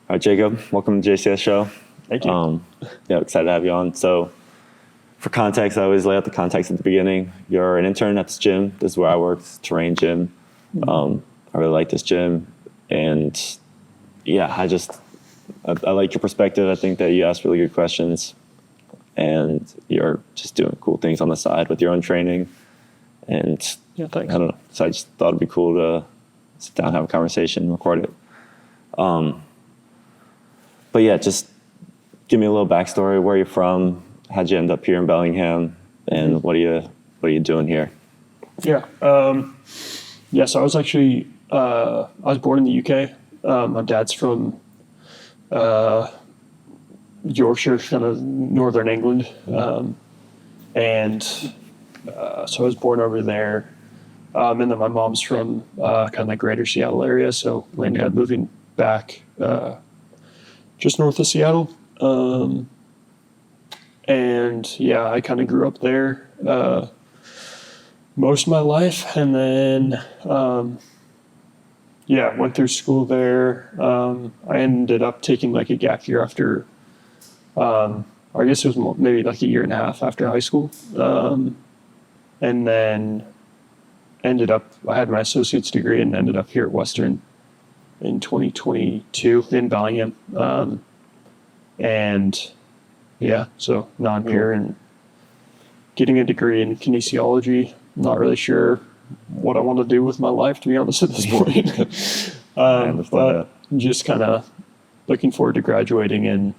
All right, Jacob, welcome to JCS Show. Thank you. Yeah, excited to have you on. So, for context, I always lay out the context at the beginning. You're an intern at this gym. This is where I work, it's a terrain gym. I really like this gym. And yeah, I like your perspective. I think that you ask really good questions and you're just doing cool things on the side with your own training. And Yeah, thanks. I don't know. So I just thought it'd be cool to sit down, have a conversation, record it. But yeah, just give me a little backstory. Where you're from? How'd you end up here in Bellingham? And what are you doing here? Yeah. So I was actually I was born in the UK. My dad's from Yorkshire, kind of northern England, and so I was born over there. And then my mom's from kind of the greater Seattle area, so we ended up moving back just north of Seattle. And yeah, I kind of grew up there most of my life, and then went through school there. I ended up taking like a gap year after, I guess it was maybe like a year and a half after high school, and then I had my associate's degree and ended up here at Western in 2022 in Bellingham. So now I'm here and getting a degree in kinesiology. I'm not really sure what I want to do with my life, to be honest, at this point. But I'm just kind of looking forward to graduating and,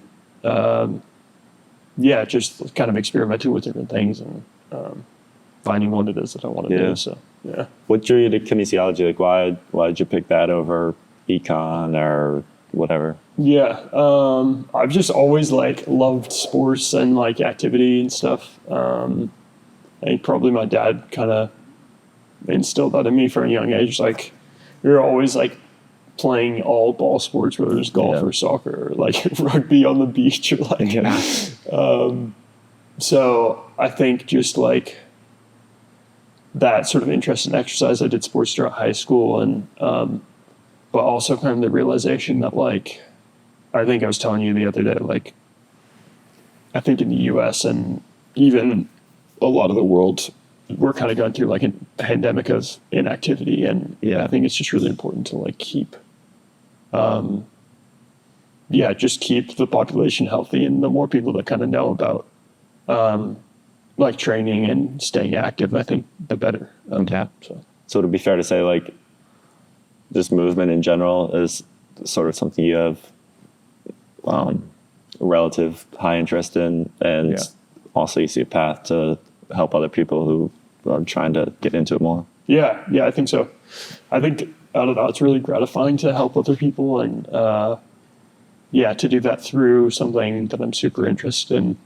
just kind of experimenting with different things and finding what it is that I want to do. So, yeah. What drew you to kinesiology? Like, why did you pick that over econ or whatever? Yeah, I've just always loved sports and activity and stuff. I think probably my dad kind of instilled that in me from a young age. Like, we were always playing all ball sports, whether it's golf or soccer or rugby on the beach or so I think just that sort of interest in exercise. I did sports throughout high school, and but also kind of the realization that I think I was telling you the other day, I think in the US and even a lot of the world, we're kind of going through a pandemic of inactivity. And I think it's just really important to keep, just keep the population healthy. And the more people that kind of know about, training and staying active, I think the better. So it'd be fair to say this movement in general is sort of something you have relative high interest in, and also you see a path to help other people who are trying to get into it more. Yeah, I think so. I think, I don't know, it's really gratifying to help other people and to do that through something that I'm super interested in,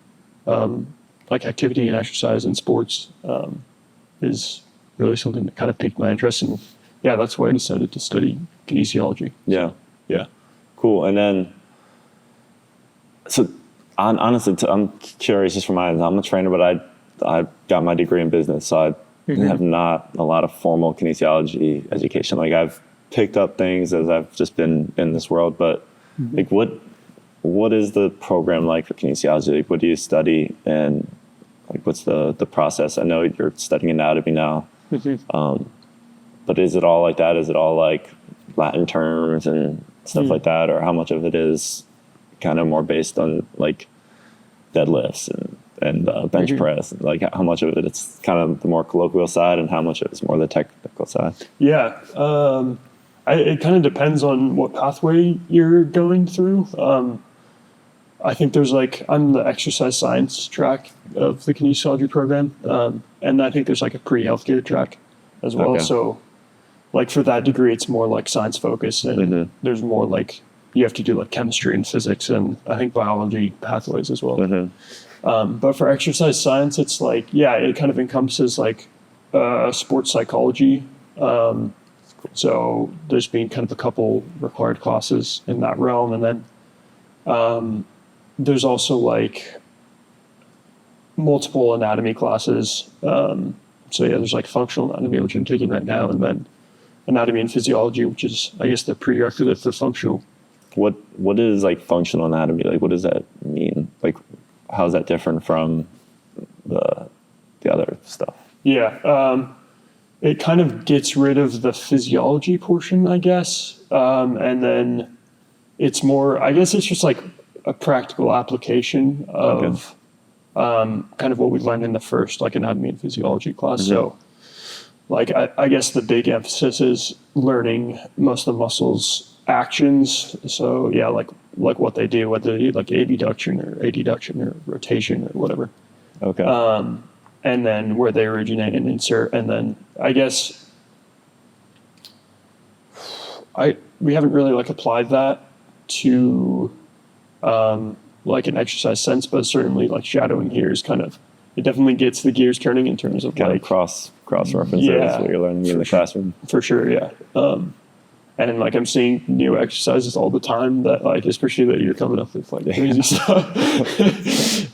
activity and exercise and sports is really something that kind of piqued my interest, and that's why I decided to study kinesiology. Yeah. Cool. And then, so honestly, I'm curious just for mine. I'm a trainer, but I got my degree in business, so I have not a lot of formal kinesiology education. I've picked up things as I've just been in this world, but what is the program like for kinesiology? What do you study, and what's the process? I know you're studying anatomy now, but is it all like that? Is it all Latin terms and stuff like that, or how much of it is kind of more based on deadlifts and bench press? How much of it's kind of the more colloquial side, and how much of it's more the technical side? Yeah, it kind of depends on what pathway you're going through. I think there's I'm the exercise science track of the kinesiology program, and I think there's a pre-healthcare track as well. Okay. So for that degree, it's more science focused, and there's more you have to do chemistry and physics and I think biology pathways as well. But for exercise science, it's it kind of encompasses sports psychology. So there's been kind of a couple required classes in that realm, and then there's also multiple anatomy classes. There's functional anatomy, which I'm taking right now, and then anatomy and physiology, which is, I guess, the prerequisite for functional. What is like functional anatomy? Like, what does that mean? Like, how is that different from the other stuff? Yeah. It kind of gets rid of the physiology portion, I guess. And then it's more, I guess it's just like a practical application of kind of what we learned in the first like anatomy and physiology class. So like, I guess the big emphasis is learning most of the muscles actions. So yeah, like what they do, whether they do like abduction or adduction or rotation or whatever. Okay. And then where they originate and insert. And then I guess we haven't really like applied that to like an exercise sense, but certainly like shadowing here is kind of, it definitely gets the gears turning in terms of kind like of cross references what you're learning in the classroom. For sure, yeah. And like I'm seeing new exercises all the time that like, especially that you're coming up with like crazy stuff.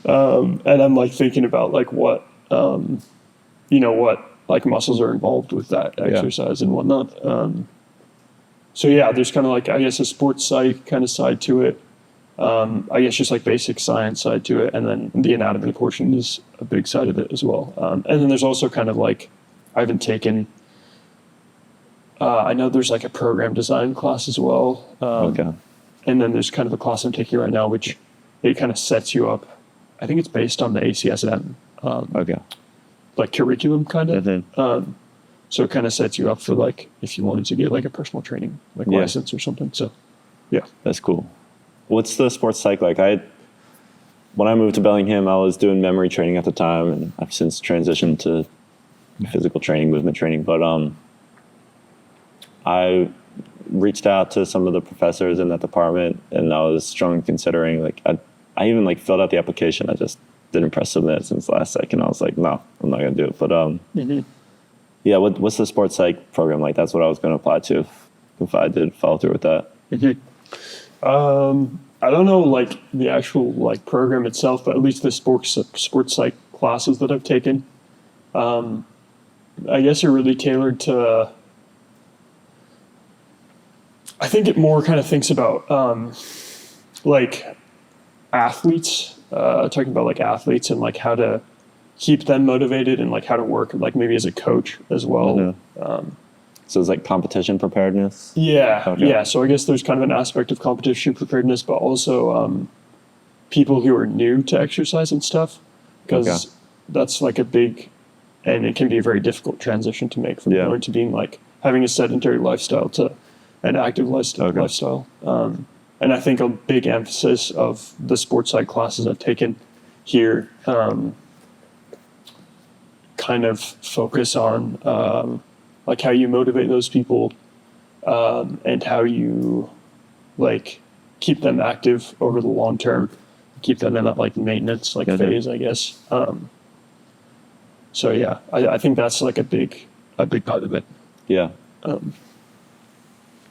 And I'm like thinking about like what like muscles are involved with that exercise and whatnot. So yeah, there's kind of like, I guess a sports psych kind of side to it. I guess just like basic science side to it. And then the anatomy portion is a big side of it as well. And then there's also kind of like, I haven't taken, I know there's like a program design class as well. And then there's kind of a class I'm taking right now, which it kind of sets you up. I think it's based on the ACSM, like curriculum kind of. So it kind of sets you up for like, if you wanted to get like a personal training, like license or something. So yeah. That's cool. What's the sports psych like? When I moved to Bellingham, I was doing memory training at the time, and I've since transitioned to physical training, movement training. But I reached out to some of the professors in that department, and I was strongly considering like I even like filled out the application. I just didn't press submit since the last second. I was like, no, I'm not gonna do it. But yeah, what's the sports psych program like? That's what I was gonna apply to if I did follow through with that. I don't know like the actual like program itself, but at least the sports psych classes that I've taken, I guess are really tailored to. I think it more kind of thinks about like athletes, talking about like athletes and like how to keep them motivated and like how to work like maybe as a coach as well. So it's like competition preparedness? Yeah. Yeah. So I guess there's kind of an aspect of competition preparedness, but also people who are new to exercise and stuff, because that's like a big, and it can be a very difficult transition to make from going to being like having a sedentary lifestyle to an active lifestyle. And I think a big emphasis of the sports psych classes I've taken here kind of focus on like how you motivate those people and how you like keep them active over the long term, keep them in that like maintenance like phase, I guess. So yeah, I think that's like a big part of it. Yeah.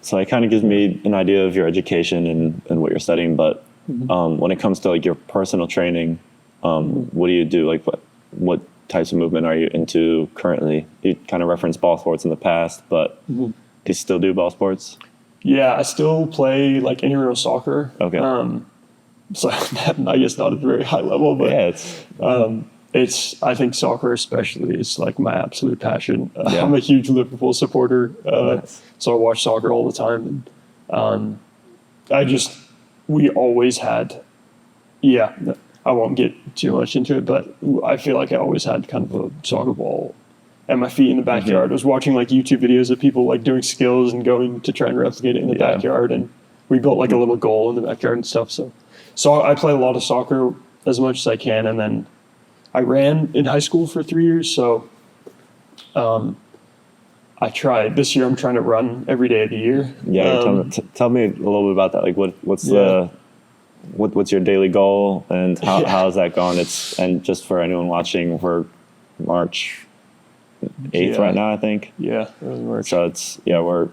So it kind of gives me an idea of your education and what you're studying, but when it comes to like your personal training, what do you do? Like what types of movement are you into currently? You kind of referenced ball sports in the past, but do you still do ball sports? Yeah, I still play like intramural soccer. So I guess not at a very high level, but it's I think soccer especially is like my absolute passion. I'm a huge Liverpool supporter, so I watch soccer all the time. And we always had, I won't get too much into it, but I feel like I always had kind of a soccer ball at my feet in the backyard. I was watching like YouTube videos of people like doing skills and going to try and replicate it in the backyard, and we built like a little goal in the backyard and stuff. So I play a lot of soccer as much as I can, and then I ran in high school for 3 years. So I tried this year. I'm trying to run every day of the year. Tell me a little bit about that. Like what's your daily goal and how's that going? And just for anyone watching, we're March 8th right now, I think. Yeah, early March. So it's we're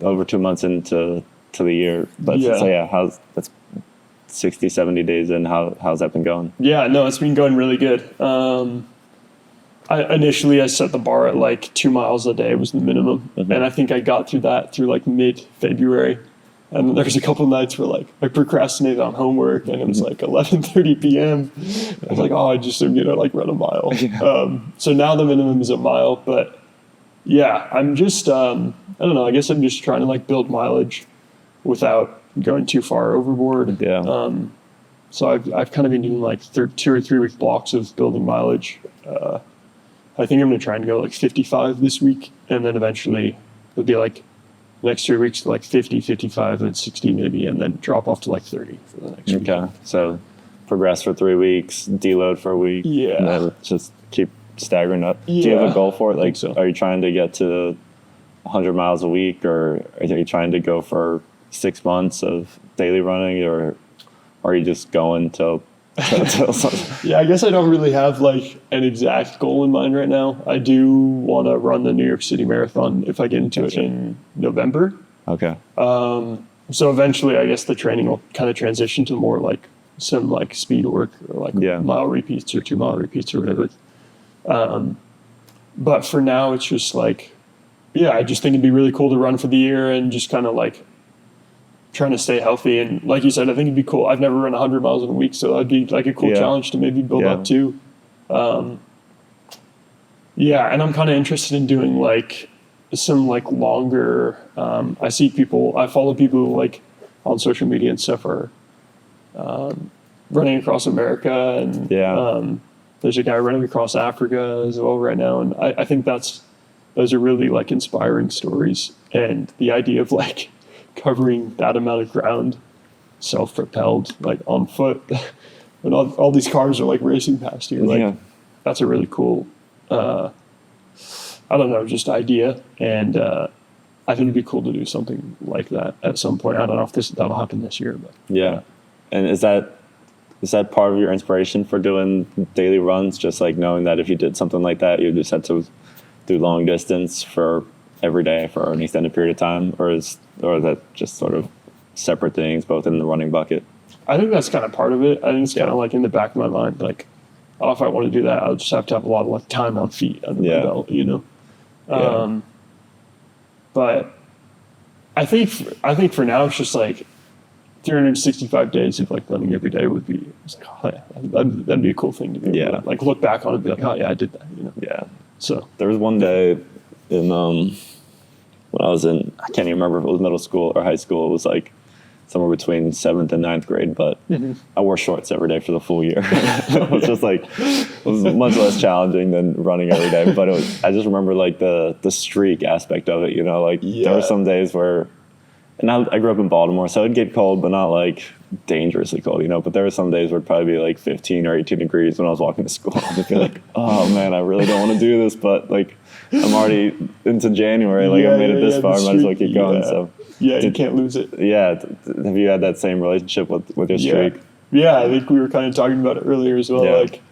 over 2 months into the year. But that's 60, 70 days in. How's that been going? Yeah, no, it's been going really good. I set the bar at like 2 miles a day was the minimum, and I think I got through that through like mid-February. And then there's a couple nights where like I procrastinated on homework and it was like 11:30 p.m. I was like, oh, I just am gonna like run a mile. So now the minimum is a mile, but yeah, I'm just I don't know. I guess I'm just trying to like build mileage without going too far overboard. Yeah. So I've kind of been doing like 2 or 3 week blocks of building mileage. I think I'm gonna try and go like 55 this week, and then eventually it'll be like next 3 weeks to like 50, 55, and 60 maybe, and then drop off to like 30 for the next week. Okay. So progress for 3 weeks, deload for a week. Yeah. And then just keep staggering up. Do you have Yeah, a goal for it? I Like, think so. are you trying to get to 100 miles a week, or are you trying to go for 6 months of daily running, or are you just going till Yeah, I guess I don't really have like an exact goal in mind right now. I do want to run the New York City Marathon if I get into it in November. Okay. So eventually, I guess the training will kind of transition to more like some like speed work or like Yeah. mile repeats or 2 mile repeats or whatever. But for now, it's just like, yeah, I just think it'd be really cool to run for the year and just kind of like trying to stay healthy. And like you said, I think it'd be cool. I've never run 100 miles in a week, so that'd be like a cool Yeah. challenge to maybe build Yeah. up to. Yeah, and I'm kind of interested in doing like some like longer. I follow people who like on social media and stuff are running across America, and Yeah. there's a guy running across Africa as well right now, and I think those are really like inspiring stories, and the idea of like covering that amount of ground self-propelled like on foot when all these cars are like racing past you, like Yeah. that's a really cool I don't know, just idea, and I think it'd be cool to do something like that at some point. I don't know if that'll happen this year, but Yeah. And is that part of your inspiration for doing daily runs? Just like knowing that if you did something like that, you just had to do long distance for every day for an extended period of time, or is that just sort of separate things, both in the running bucket? I think that's kind of part of it. I think it's kind of like in the back of my mind, like, oh, if I want to do that, I'll just have to have a lot of like time on feet under Yeah. my belt, you know. Yeah. But I think for now it's just like 365 days of like running every day would be, it's like, oh, yeah, that'd be a cool thing to do. Yeah. Like look back on it and be like, oh yeah, I did that, you know. Yeah. So There was one day in when I was in, I can't even remember if it was middle school or high school. It was like somewhere between 7th and 9th grade, but I wore shorts every day for the full year. It was just like, it was much less challenging than running every day. But I just remember like the streak aspect of it, you know, like there were some days where, and I grew up in Baltimore, so it'd get cold, but not like dangerously cold, you know. But there were some days where it'd probably be like 15 or 18 degrees when I was walking to school. I'd be like, oh man, I really don't want to do this, but like I'm already into January, like I made it this far, I might as well keep going. So yeah, you can't lose it. yeah, have you had that same relationship with your streak? Yeah, I think we were kind of talking about it earlier as well. Yeah. Like,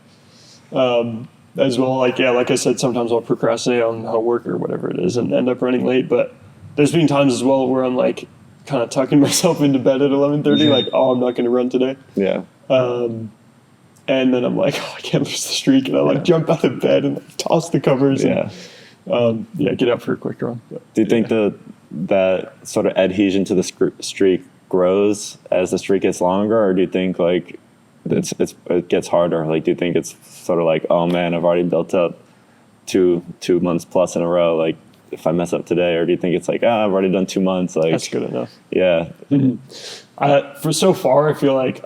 as well, like, yeah, like I said, sometimes I'll procrastinate on homework or whatever it is and end up running late. But there's been times as well where I'm like kind of tucking myself into bed at 11:30, like, oh, I'm not going to run today. Yeah. And then I'm like, oh, I can't lose the streak. And I like jump out of bed and like, toss the covers Yeah. and get out for a quick run. But, Do you think that sort of adhesion to the streak grows as the streak gets longer, or do you think like it gets harder? Like, do you think it's sort of like, oh man, I've already built up two months plus in a row, like if I mess up today, or do you think it's like, I've already done 2 months, like that's good enough. Yeah. For so far, I feel like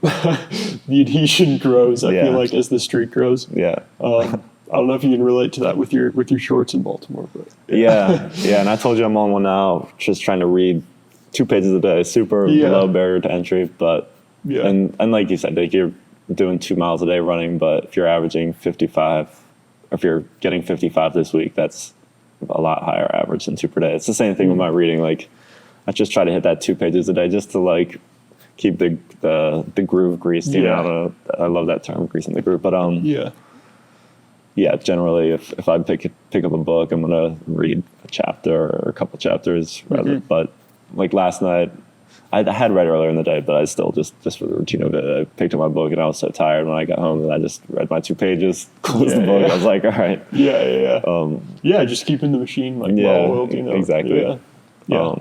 the adhesion grows. I Yeah. feel like as the streak grows. Yeah. I don't know if you can relate to that with your shorts in Baltimore, but Yeah. And I told you I'm on one now, just trying to read 2 pages a day, super low barrier to entry, but yeah, and like you said, like you're doing 2 miles a day running, but if you're averaging 55, or if you're getting 55 this week, that's a lot higher average than 2 per day. It's the same thing with my reading. Like I just try to hit that 2 pages a day just to like keep the groove greased. You know, I love that term, greasing the groove. But yeah, generally, if I pick up a book, I'm gonna read a chapter or a couple chapters rather. But like last night, I had read earlier in the day, but I still just for the routine of it, I picked up my book and I was so tired when I got home that I just read my 2 pages, closed the book. I was like, all right. Yeah, just keeping the machine like well oiled, you know. Exactly. Yeah.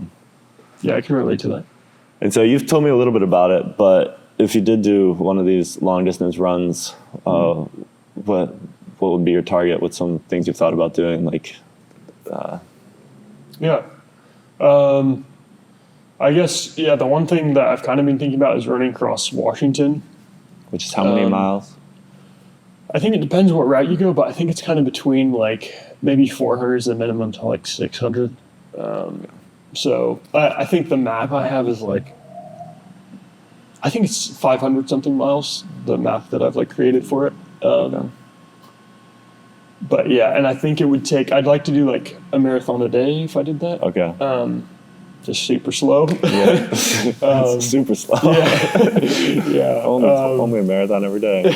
Yeah, I can relate to that. And so you've told me a little bit about it, but if you did do one of these long distance runs, what would be your target? What's some things you've thought about doing? Like, Yeah. I guess, yeah, the one thing that I've kind of been thinking about is running across Washington. which is how many miles? I think it depends what route you go, but I think it's kind of between like maybe 400 is the minimum to like 600. So I think the map I have is like, I think it's 500 something miles, the map that I've like created for it. Okay. But yeah, and I think it would take, I'd like to do like a marathon a day if I did that. Okay. Just super slow. Yeah. That's super slow. Yeah. Yeah. Only a marathon every day.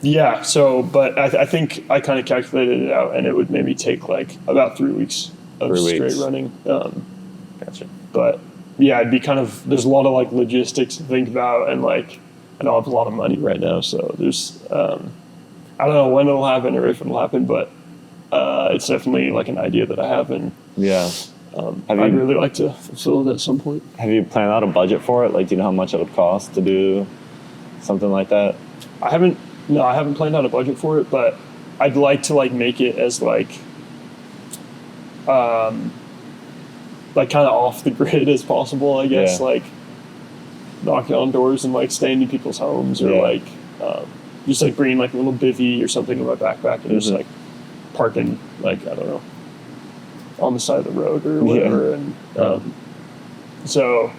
Yeah. So, but I think I kind of calculated it out, and it would maybe take like about 3 weeks of 3 straight weeks. running. Gotcha. But yeah, it'd be kind of, there's a lot of like logistics to think about, and like I don't have a lot of money right now, so there's I don't know when it'll happen or if it'll happen, but it's definitely like an idea that I have, and Yeah. I'd really like to fulfill it at some point. Have you planned out a budget for it? Like, do you know how much it would cost to do something like that? I haven't planned out a budget for it, but I'd like to like make it as like kind of off the grid as possible, I guess. Yeah. Like knocking on doors and like staying in people's homes, or Yeah. like just like bringing like a little bivvy or something in my backpack and just like parking, like, I don't know, on the side of the road or whatever. And so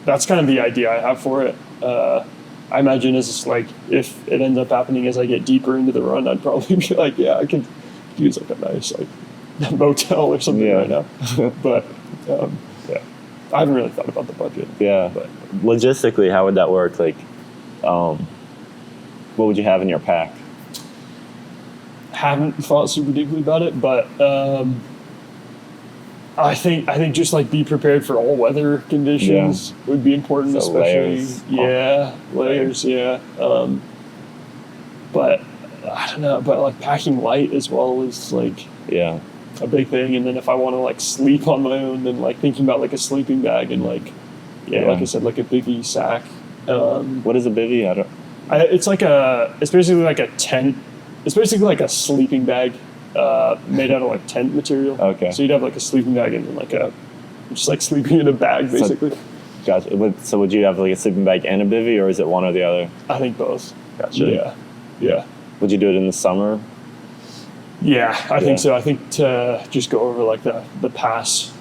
that's kind of the idea I have for it. I imagine as like, if it ends up happening as I get deeper into the run, I'd probably be like, yeah, I could use like a nice like motel or something right now. But yeah, I haven't really thought about the budget. Yeah. But Logistically, how would that work? Like, what would you have in your pack? haven't thought super deeply about it, but I think just like be prepared for all weather conditions would be important, So especially layers. layers, yeah. But I don't know, but like packing light as well is like Yeah. a big thing. And then if I want to like sleep on my own, then like thinking about like a sleeping bag and like like I said, like a bivvy sack. What is a bivvy? It's basically like a tent. It's basically like a sleeping bag made out of like tent material. Okay. So you'd have like a sleeping bag and then like just like sleeping in a bag basically. Gotcha. So would you have like a sleeping bag and a bivvy, or is it one or the other? I think both. Gotcha. Yeah. Yeah. Would you do it in the summer? Yeah, I think so. I think to just go over like the pass.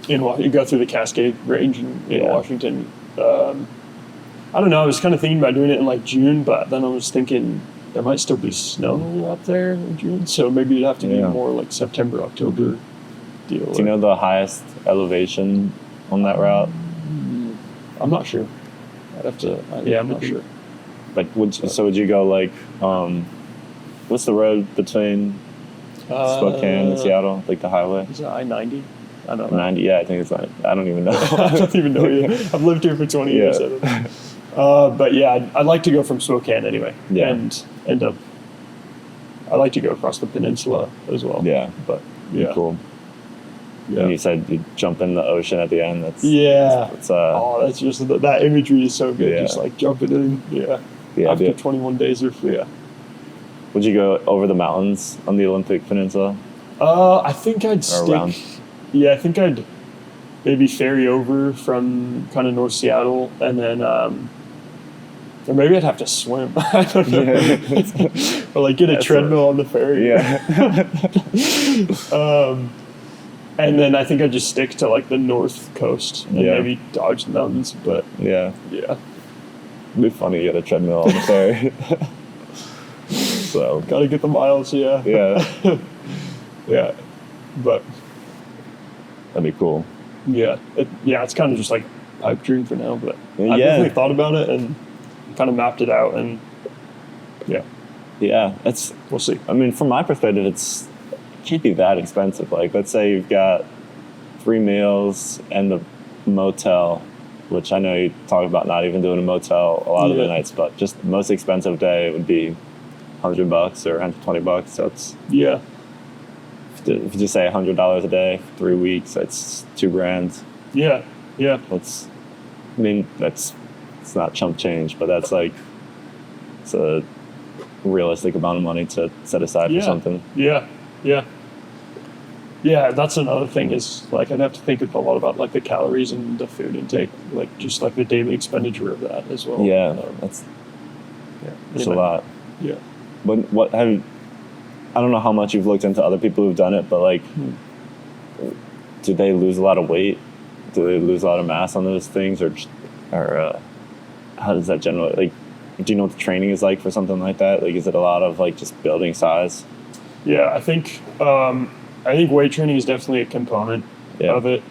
You go through the Cascade Range in Washington. I don't know. I was kind of thinking about doing it in like June, but then I was thinking there might still be snow up there in June, so maybe it'd have to be more like September, October deal. Do you know the highest elevation on that route? I'm not sure. I'd have to. I'm not sure. Like, would you go like, what's the road between Spokane and Seattle? Like the highway? Is it I-90? I don't know. 90? Yeah, I think it's like, I don't even know. I don't even know yet. I've lived here for 20 years. I don't know. But yeah, I'd like to go from Spokane anyway. Yeah. And end up. I'd like to go across the peninsula as well. Yeah. But yeah. Cool. Yeah. And you said you jump in the ocean at the end. That's that's just that imagery is so good. Yeah. Just like jumping in. Yeah. Yeah. After 21 days or Would you go over the mountains on the Olympic Peninsula? I think I'd stick. Around? Yeah, I think I'd maybe ferry over from kind of North Seattle, and then, or maybe I'd have to swim. I don't know. Or like get a treadmill on the ferry. Yeah. And then I think I'd just stick to like the north coast and maybe dodge the mountains. But Yeah. yeah, It'd be funny to get a treadmill on the ferry. So, gotta get the miles. Yeah. yeah, Yeah. But that'd be cool. yeah, it's kind of just like pipe dream for now. But I've Yeah. definitely thought about it and kind of mapped it out, and Yeah, we'll see. I mean, from my perspective, it can't be that expensive. Like, let's say you've got 3 meals and the motel, which I know you talk about not even doing a motel a lot of the nights, but just the most expensive day would be $100 or $120. So it's Yeah. if you just say $100 a day, 3 weeks, that's $2,000. Yeah. Yeah. It's not chump change, but that's like, it's a realistic amount of money to set aside for something. Yeah. Yeah. Yeah, that's another thing is like I'd have to think a lot about like the calories and the food intake, like just like the daily expenditure of that as well. Yeah, that's a lot. Yeah. But I don't know how much you've looked into other people who've done it, but like, do they lose a lot of weight? Do they lose a lot of mass on those things, or how does that generally, like, do you know what the training is like for something like that? Like, is it a lot of like just building size? Yeah, I think weight training is definitely a component of it.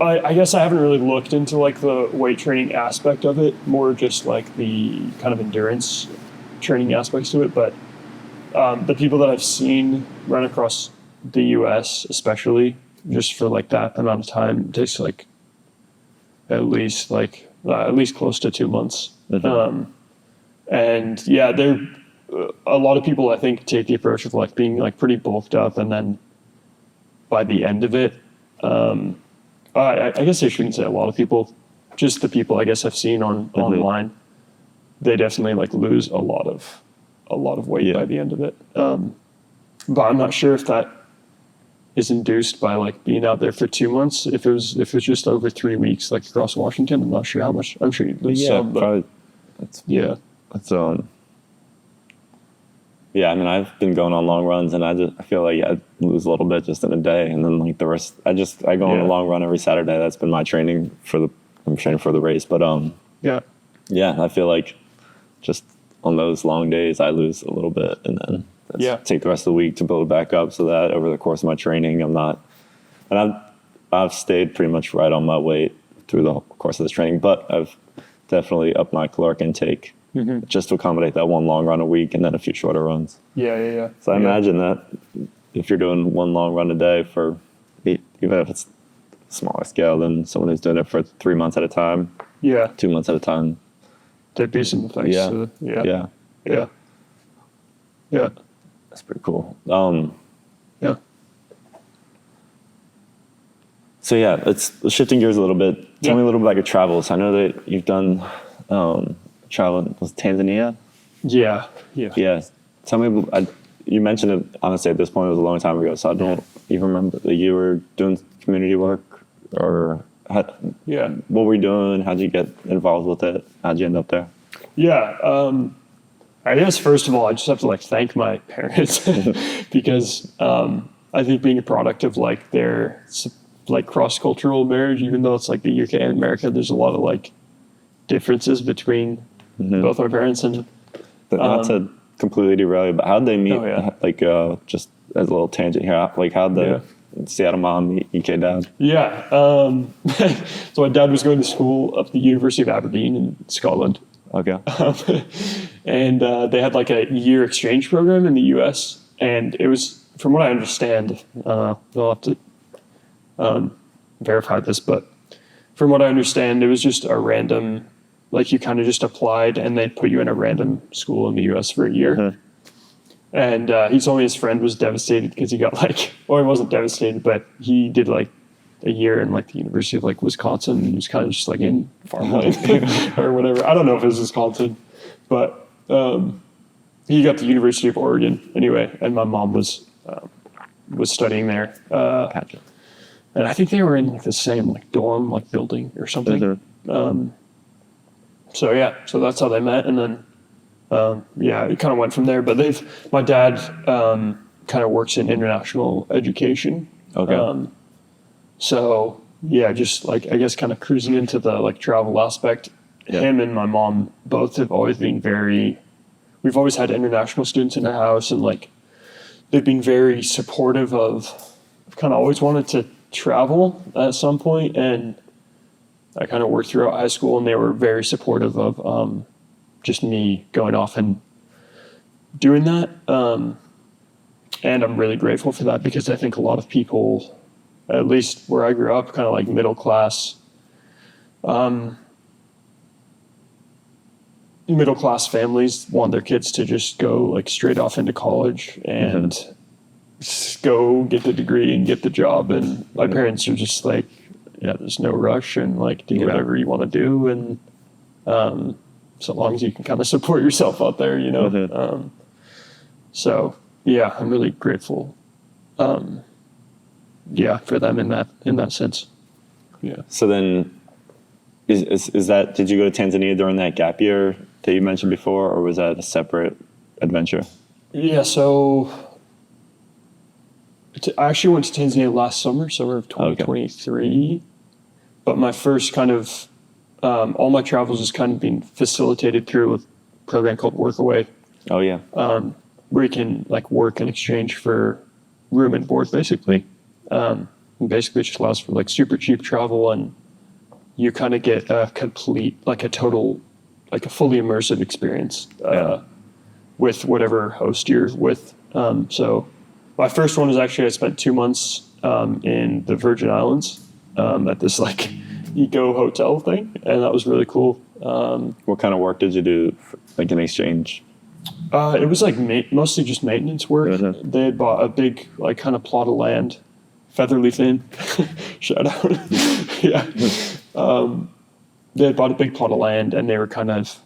I guess I haven't really looked into like the weight training aspect of it, more just like the kind of endurance training aspects to it. But the people that I've seen run across the U.S., especially just for like that amount of time, takes like at least close to 2 months. And yeah, a lot of people I think take the approach of like being like pretty bulked up, and then by the end of it, I guess I shouldn't say a lot of people, just the people I guess I've seen online, they definitely like lose a lot of weight by the end of it. But I'm not sure if that is induced by like being out there for 2 months. If it was just over 3 weeks, like across Washington, I'm not sure how much. I'm sure you'd lose some. But probably. Yeah, I mean, I've been going on long runs, and I feel like I lose a little bit just in a day, and then like the rest, I go on a long run every Saturday. That's been my training I'm training for the race, but yeah, I feel like just on those long days I lose a little bit, and then take the rest of the week to build it back up, so that over the course of my training I've stayed pretty much right on my weight through the course of this training, but I've definitely upped my caloric intake. Just to accommodate that one long run a week and then a few shorter runs. Yeah. So I imagine that if you're doing one long run a day for, even if it's smaller scale than someone who's doing it for 3 months at a time, 2 months at a time, there'd be some effects. Yeah. That's pretty cool. Yeah. So yeah, it's shifting gears a little bit. Tell me a little bit about your travels. I know that you've done travel. Was it Tanzania? Yeah. Tell me. You mentioned it. Honestly, at this point, it was a long time ago, so I don't even remember that you were doing community work, or what were you doing? How'd you get involved with it? How'd you end up there? Yeah. I guess first of all, I just have to like thank my parents because I think being a product of like their like cross-cultural marriage, even though it's like the UK and America, there's a lot of like differences between both our parents. And not to completely derail you, but how'd they meet? Like just as a little tangent here, like how'd the Seattle mom meet UK dad? So my dad was going to school up at the University of Aberdeen in Scotland. Okay. And they had like a year exchange program in the US, and it was, from what I understand, I'll have to verify this, but from what I understand, it was just a random, like you kind of just applied and they'd put you in a random school in the US for a year. And he told me his friend was devastated because he got like, or he wasn't devastated, but he did like a year in like the University of like Wisconsin, and he was kind of just like in farmland or whatever. I don't know if it was Wisconsin, but he got the University of Oregon anyway, and my mom was studying there. And I think they were in like the same like dorm like building or something. So that's how they met, and then it kind of went from there. But my dad kind of works in international education. Okay. So yeah, just like I guess kind of cruising into the like travel aspect. Yeah. Him and my mom both have always been we've always had international students in the house, and like they've been very supportive of. I've kind of always wanted to travel at some point, and I kind of worked throughout high school, and they were very supportive of just me going off and doing that. And I'm really grateful for that, because I think a lot of people, at least where I grew up, kind of like middle class families want their kids to just go like straight off into college, and go get the degree and get the job. And my parents are just like, yeah, there's no rush, and like do whatever you want to do, and so long as you can kind of support yourself out there, you know. Mm-hmm. So yeah, I'm really grateful. Yeah, for them in that sense. Yeah. So then, is that, did you go to Tanzania during that gap year that you mentioned before, or was that a separate adventure? Yeah. So I actually went to Tanzania last summer of 2023. But my first kind of all my travels has kind of been facilitated through a program called Workaway, Oh yeah. where you can like work in exchange for room and board, basically. And basically, it just allows for like super cheap travel, and you kind of get a complete, like a total, like a fully immersive experience with whatever host you're with. So my first one was actually I spent 2 months in the Virgin Islands at this like eco hotel thing, and that was really cool. What kind of work did you do, like in exchange? It was like mostly just maintenance work. Mhm. They had bought a big like kind of plot of land, Featherleaf Inn, shout out. Yeah. They had bought a big plot of land, and they were kind of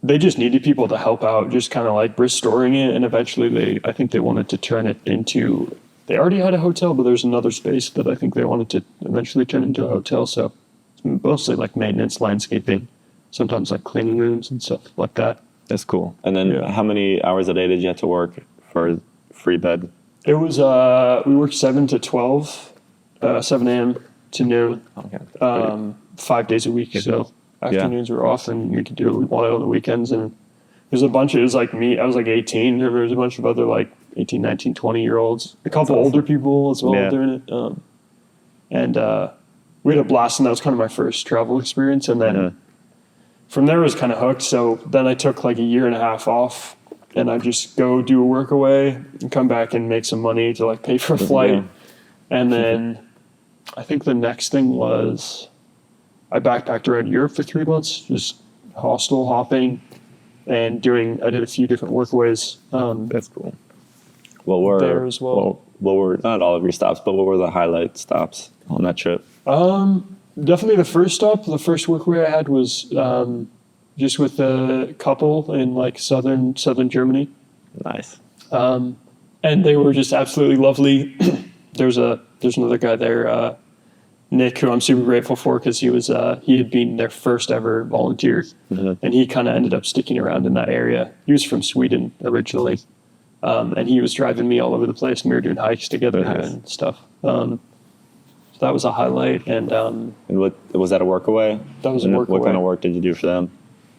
they just needed people to help out, just kind of like restoring it. And eventually I think they wanted to turn it into, they already had a hotel, but there's another space that I think they wanted to eventually turn into a hotel. So it's mostly like maintenance, landscaping, sometimes like cleaning rooms and stuff like that. That's cool. And then how many hours a day did you have to work for free bed? It was, we worked 7 to 12, 7 a.m. to noon, Okay. 5 days a week. So afternoons were off, and you could do what we wanted on the weekends. And there's a bunch of, it was like me, I was like 18, and there was a bunch of other like 18, 19, 20-year-olds, a couple older people as well doing it. And we had a blast, and that was kind of my first travel experience. And then from there I was kind of hooked. So then I took like a year and a half off, and I just go do a work away and come back and make some money to like pay for a flight. And then I think the next thing was I backpacked around Europe for 3 months, just hostel hopping and I did a few different workaways. That's cool. What were there as well. What were, not all of your stops, but what were the highlight stops on that trip? Definitely the first stop, the first workaway I had was just with a couple in like southern Germany. Nice. And they were just absolutely lovely. There's another guy there, Nick, who I'm super grateful for, because he had been their first ever volunteer, and he kind of ended up sticking around in that area. He was from Sweden originally, and he was driving me all over the place, and we were doing hikes together and stuff. So that was a highlight. And what was that, a workaway? That was a workaway. What kind of work did you do for them?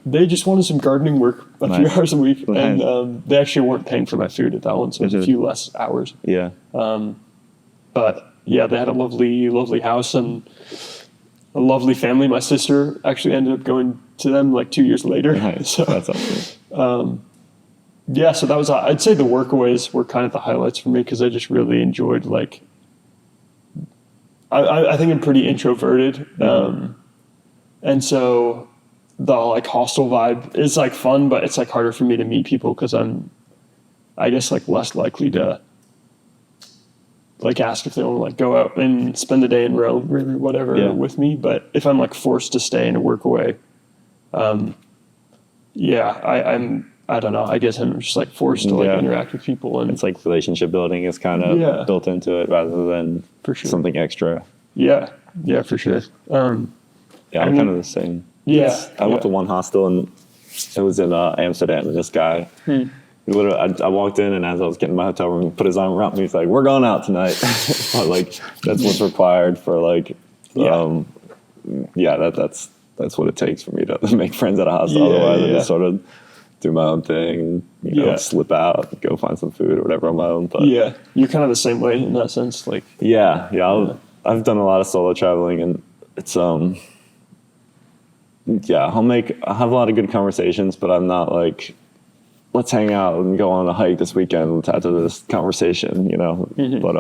They just wanted some gardening work, a few hours a week, and they actually weren't paying for my food at that one, so it was a few less hours. Yeah. But yeah, they had a lovely, lovely house and a lovely family. My sister actually ended up going to them like 2 years later. Nice. So that's awesome. Yeah, so that was, I'd say the workaways were kind of the highlights for me, because I just really enjoyed like, I think I'm pretty introverted. And so the like hostel vibe is like fun, but it's like harder for me to meet people, because I'm, I guess, like less likely to like ask if they want to like go out and spend the day in Rome or whatever with me. But if I'm like forced to stay in a workaway, I don't know. I guess I'm just like forced to like interact with people, and it's like relationship building is kind of built into it rather than something extra. Yeah, for sure. I'm kind of the same. Yeah, I went to one hostel, and it was in Amsterdam, and this guy, literally, I walked in, and as I was getting my hotel room, he put his arm around me. He's like, "We're going out tonight." But like, that's what's required for like, that's what it takes for me to make friends at a hostel. Otherwise, I just sort of do my own thing, you know, slip out, go find some food or whatever on my own. But you're kind of the same way in that sense. Like, I've done a lot of solo traveling, and it's I'll have a lot of good conversations, but I'm not like, let's hang out and go on a hike this weekend after this conversation, you know. But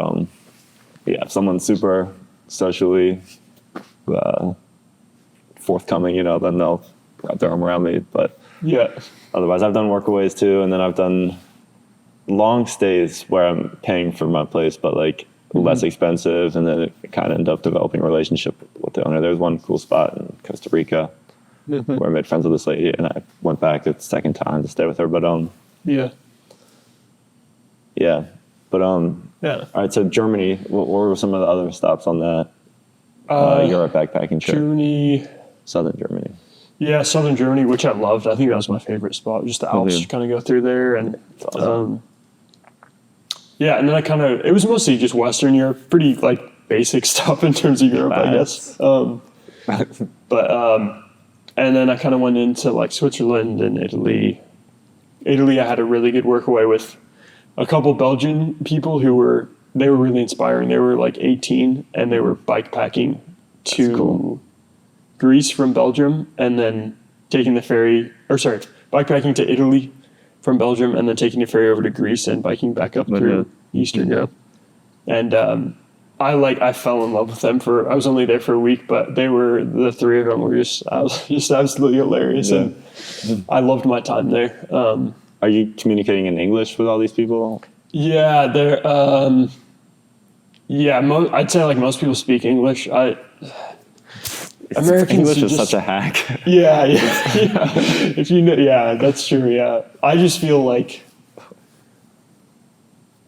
if someone's super socially forthcoming, you know, then they'll wrap their arm around me. But otherwise, I've done workaways too, and then I've done long stays where I'm paying for my place, but like less expensive, and then it kind of ended up developing a relationship with the owner. There's one cool spot in Costa Rica where I made friends with this lady, and I went back the second time to stay with her. But Yeah. yeah, but Yeah. all right. So Germany, what were some of the other stops on that Europe backpacking trip? Germany. Southern Germany. Yeah, southern Germany, which I loved. I think that was my favorite spot. Just the Alps, kind of go through there, and Awesome. yeah, and then it was mostly just Western Europe, pretty like basic stuff in terms of Europe, I guess. And then I kind of went into like Switzerland and Italy. Italy, I had a really good workaway with a couple Belgian people they were really inspiring. They were like 18 and they were bike packing to Greece from Belgium, and then taking the ferry, bikepacking to Italy from Belgium, and then taking the ferry over to Greece and biking back up through Eastern Europe. And I fell in love with them I was only there for a week, but the three of them were just absolutely hilarious. Yeah. And I loved my time there. Are you communicating in English with all these people? Yeah, I'd say like most people speak English. Americans English is such a hack. Yeah. If you know, yeah, that's true. Yeah, I just feel like,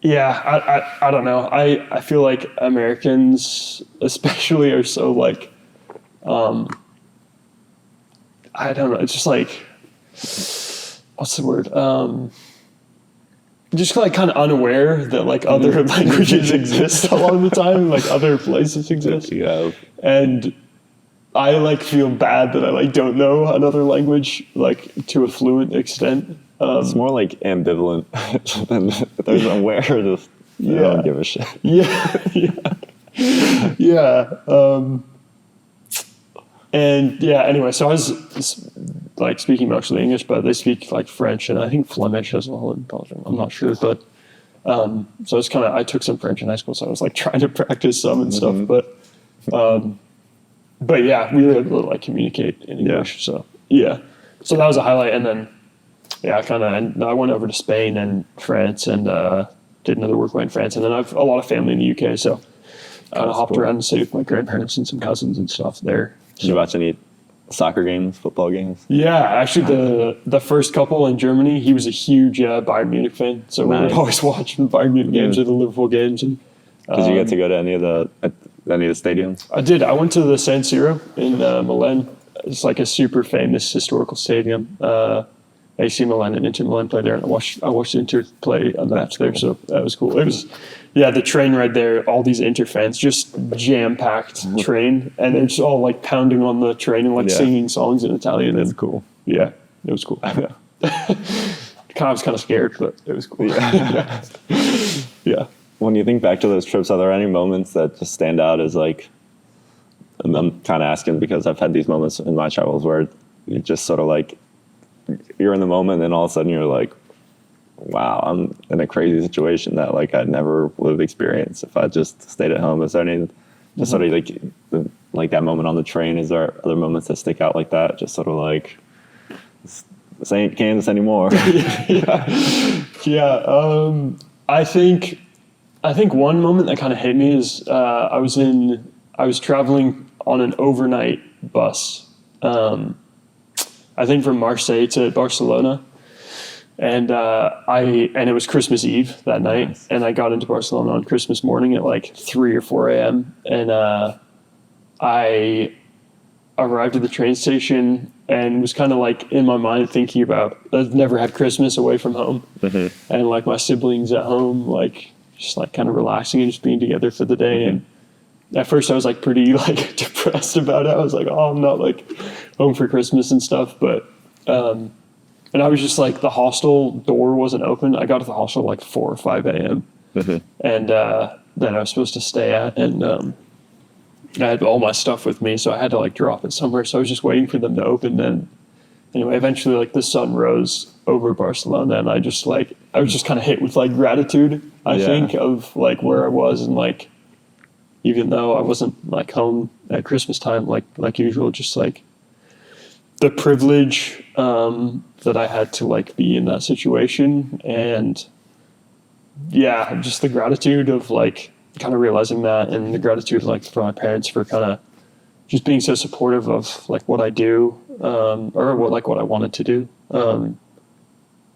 I don't know. I feel like Americans, especially, are so like, I don't know. It's just like, what's the word? Just like kind of unaware that like other languages exist a lot of the time, like other places exist. Yeah, and I like feel bad that I like don't know another language like to a fluent extent. It's more like ambivalent than there's aware. Just I don't give a shit. And anyway, so I was like speaking mostly English, but they speak like French and I think Flemish as well in Belgium. I'm not sure, but so it's I took some French in high school, so I was like trying to practice some and stuff, but yeah, we were able to like communicate in English. So so that was a highlight. And then I went over to Spain and France and did another workaway in France. And then I have a lot of family in the UK, so I hopped around and stayed with my grandparents and some cousins and stuff there. Did you watch any soccer games, football games? Yeah, actually the first couple in Germany, he was a huge Bayern Munich fan, so we would always watch the Bayern Munich games or the Liverpool games. And did you get to go to any of the stadiums? I did. I went to the San Siro in Milan. It's like a super famous historical stadium. AC Milan and Inter Milan played there, and I watched Inter play a match there, so that was cool. It was, the train ride there, all these Inter fans, just jam-packed train, and they're just all like pounding on the train and like singing songs in Italian. That's cool. Yeah, it was cool. I was kind of scared, but it was cool. Yeah. When you think back to those trips, are there any moments that just stand out as like, I'm kind of asking because I've had these moments in my travels where you just sort of like, you're in the moment and all of a sudden you're like, wow, I'm in a crazy situation that like I'd never would have experienced if I just stayed at home. Is there any just sort of like that moment on the train? Is there other moments that stick out like that? Just sort of like, this ain't Kansas anymore. I think one moment that kind of hit me is I was traveling on an overnight bus. I think from Marseille to Barcelona, and it was Christmas Eve that night, and I got into Barcelona on Christmas morning at like 3 or 4 a.m. and I arrived at the train station and was kind of like in my mind thinking about I've never had Christmas away from home, and like my siblings at home, like just like kind of relaxing and just being together for the day. And at first I was like pretty like depressed about it. I was like, oh, I'm not like home for Christmas and stuff. But, and I was just like, the hostel door wasn't open. I got to the hostel like 4 or 5 a.m. And then I was supposed to stay at, and I had all my stuff with me. So I had to like drop it somewhere. So I was just waiting for them to open. Then anyway, eventually like the sun rose over Barcelona, and I was just kind of hit with like gratitude, I think, of like where I was, and like, even though I wasn't like home at Christmas time, like usual, just like the privilege that I had to like be in that situation, and yeah, just the gratitude of like kind of realizing that, and the gratitude like for my parents for kind of just being so supportive of like what I do, or what I wanted to do.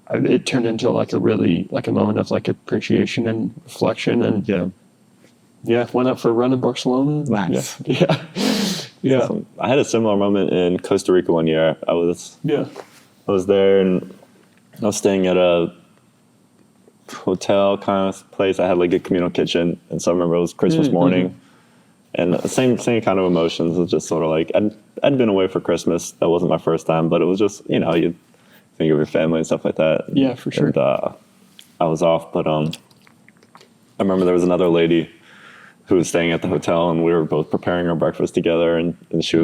It turned into like a really like a moment of like appreciation and reflection, and went out for a run in Barcelona. Nice. Yeah. Awesome. I had a similar moment in Costa Rica one year. I was there, and I was staying at a hotel kind of place. I had like a communal kitchen, and so I remember it was Christmas morning, and the same kind of emotions. It was just sort of like I'd been away for Christmas. That wasn't my first time, but it was just, you think of your family and stuff like that. Yeah, for sure. And I was off, but I remember there was another lady who was staying at the hotel, and we were both preparing our breakfast together, and she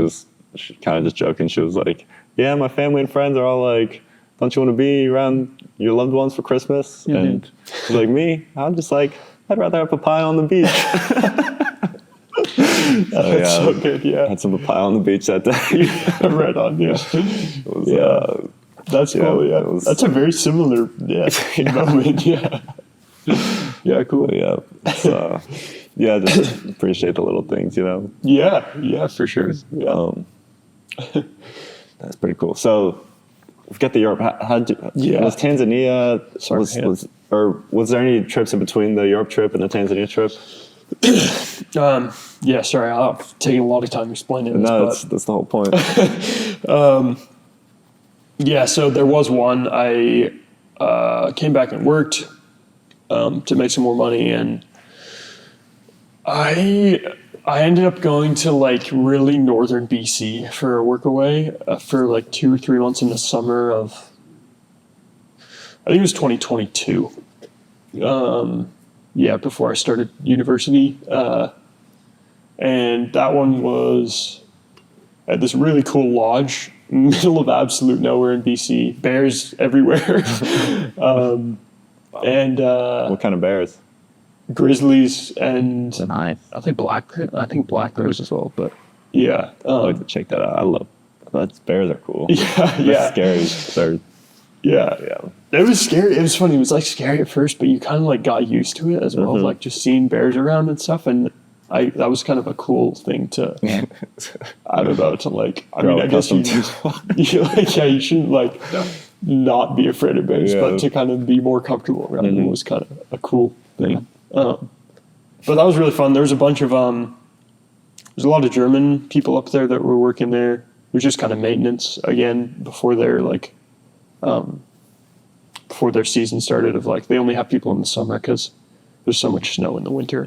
kind of just joking. She was like, "Yeah, my family and friends are all like, don't you want to be around your loved ones for Christmas?" And she's like, "Me, I'm just like, I'd rather have papaya on the beach." That's so good. Yeah, I had some papaya on the beach that day. Right on. Yeah. That's cool. Yeah, that's a very similar moment. Yeah. Yeah. Cool. Yeah. So, just appreciate the little things, Yeah. For sure. Yeah. That's pretty cool. So, we've got the Europe. Was Tanzania? Was there any trips in between the Europe trip and the Tanzania trip? Sorry, I've taken a lot of time explaining this. No, that's the whole point. So there was one. I came back and worked to make some more money, and I ended up going to like really northern BC for a workaway for like 2 or 3 months in the summer of, I think it was 2022. Before I started university. And that one was at this really cool lodge, middle of absolute nowhere in BC. Bears everywhere. What kind of bears? Grizzlies and Nice. I think black bears as well. But I'd like to check that out. Bears are cool. Yeah. They're scary. Yeah. It was scary. It was funny. It was like scary at first, but you kind of like got used to it as well, like just seeing bears around and stuff. And that was kind of a cool thing to, I don't know, to like, I mean, I guess you shouldn't like not be afraid of bears, but to kind of be more comfortable around them was kind of a cool thing. But that was really fun. There was a bunch of, there's a lot of German people up there that were working there. It was just kind of maintenance again before their like, before their season started, of like, they only have people in the summer because there's so much snow in the winter.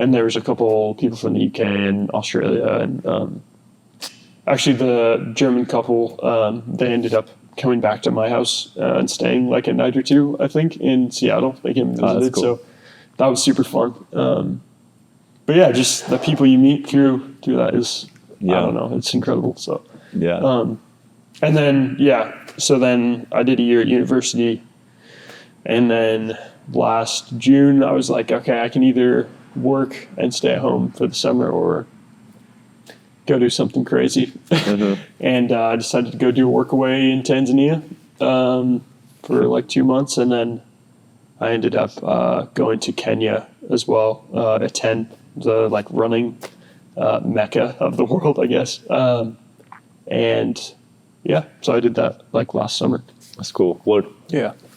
And there was a couple people from the UK and Australia, and actually the German couple, they ended up coming back to my house and staying like a night or two, I think, in Seattle. They came and visited, cool. So that was super fun. But yeah, just the people you meet through that is, I don't know, it's incredible. So and then so then I did a year at university, and then last June I was like, okay, I can either work and stay at home for the summer or go do something crazy. And I decided to go do a workaway in Tanzania for like 2 months, and then I ended up going to Kenya as well, at 10, the like running mecca of the world, I guess. And so I did that like last summer. That's cool.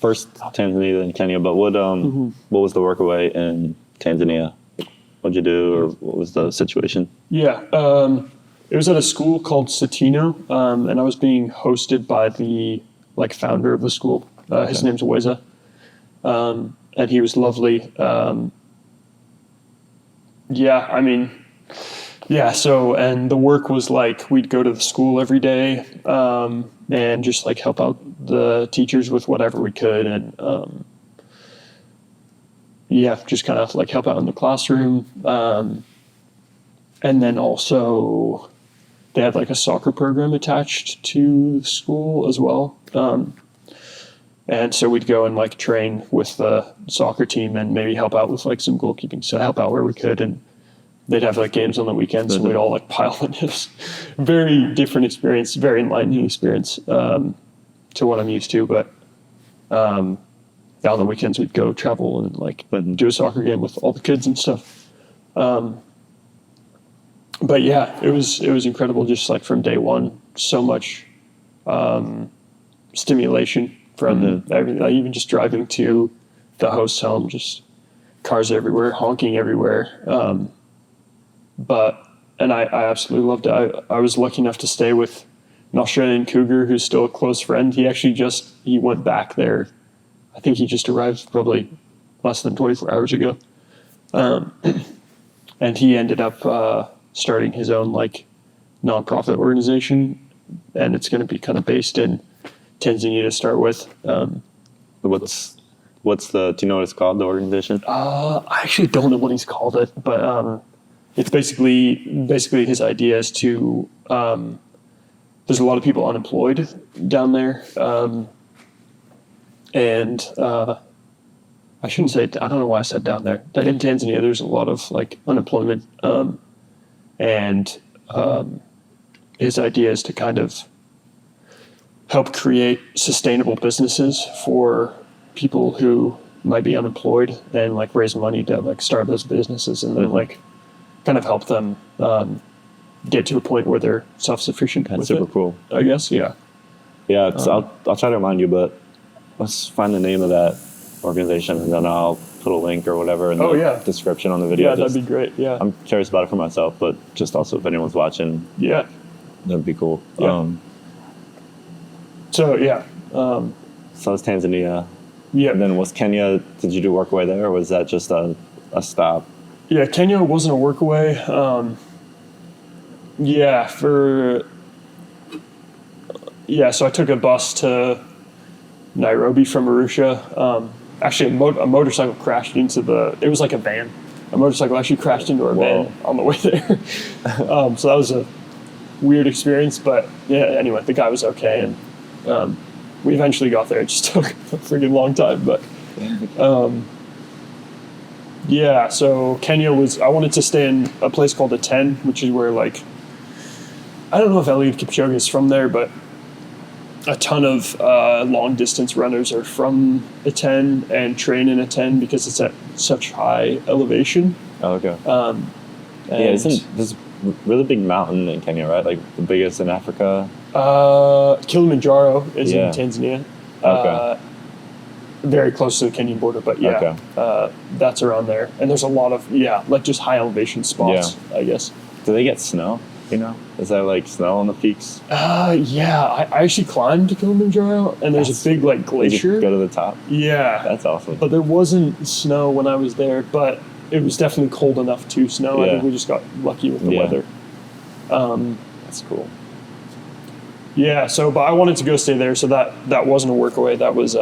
First Tanzania, then Kenya, but what was the workaway in Tanzania? What'd you do, or what was the situation? It was at a school called Satino, and I was being hosted by the like founder of the school. His name's Weza, and he was lovely. So, and the work was like, we'd go to the school every day, and just like help out the teachers with whatever we could. And, just kind of like help out in the classroom. And then also they had like a soccer program attached to the school as well. And so we'd go and like train with the soccer team and maybe help out with like some goalkeeping, so help out where we could. And they'd have like games on the weekends, so we'd all like pile in. It was a very different experience, very enlightening experience to what I'm used to. But on the weekends we'd go travel and like do a soccer game with all the kids and stuff. But yeah, it was incredible. Just like from day one, so much stimulation from everything. Like even just driving to the host home, just cars everywhere, honking everywhere. And I absolutely loved it. I was lucky enough to stay with an Australian cougar who's still a close friend. He actually he went back there. I think he just arrived probably less than 24 hours ago. And he ended up starting his own like nonprofit organization, and it's going to be kind of based in Tanzania to start with. What's do you know what it's called, the organization? I actually don't know what he's called it, but it's basically his idea is to there's a lot of people unemployed down there, and I shouldn't say, I don't know why I said down there. In Tanzania, there's a lot of like unemployment, and his idea is to kind of help create sustainable businesses for people who might be unemployed and like raise money to like start those businesses and then like kind of help them get to a point where they're self-sufficient. That's super cool. I guess, yeah. Yeah, I'll try to remind you, but let's find the name of that organization and then I'll put a link or whatever in the description on the video. Yeah, that'd be great. Yeah, I'm curious about it for myself, but just also if anyone's watching, that'd be cool. Yeah. So it's Tanzania. Yeah. And then was Kenya, did you do work away there or was that just a stop? Yeah, Kenya wasn't a work away. So I took a bus to Nairobi from Arusha. Actually, a motorcycle crashed into it was like a van. A motorcycle actually crashed into our van on the way there. So that was a weird experience, but yeah, anyway, the guy was okay. And we eventually got there. It just took a freaking long time, but so Kenya I wanted to stay in a place called Aten, which is where like, I don't know if Eliud Kipchoge is from there, but a ton of long distance runners are from Aten and train in Aten because it's at such high elevation. Oh, okay. Isn't this really big mountain in Kenya, right? Like the biggest in Africa? Kilimanjaro is in Tanzania. Okay. Very close to the Kenyan border, but that's around there. And there's a lot of, like just high elevation spots, I guess. Do they get snow? You know, is there like snow on the peaks? I actually climbed to Kilimanjaro, and there's a big like glacier. Go to the top. Yeah, that's awesome. But there wasn't snow when I was there, but it was definitely cold enough to snow. I think we just got lucky with the weather. That's cool. Yeah, but I wanted to go stay there, so that wasn't a workaway. That was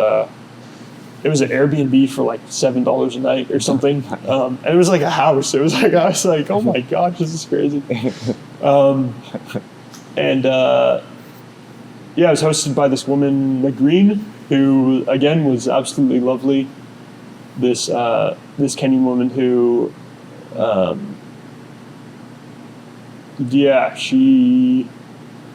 it was an Airbnb for like $7 a night or something, and it was like a house. It was like I was like, oh my gosh, this is crazy. I was hosted by this woman, Green, who again was absolutely lovely. This Kenyan woman who, I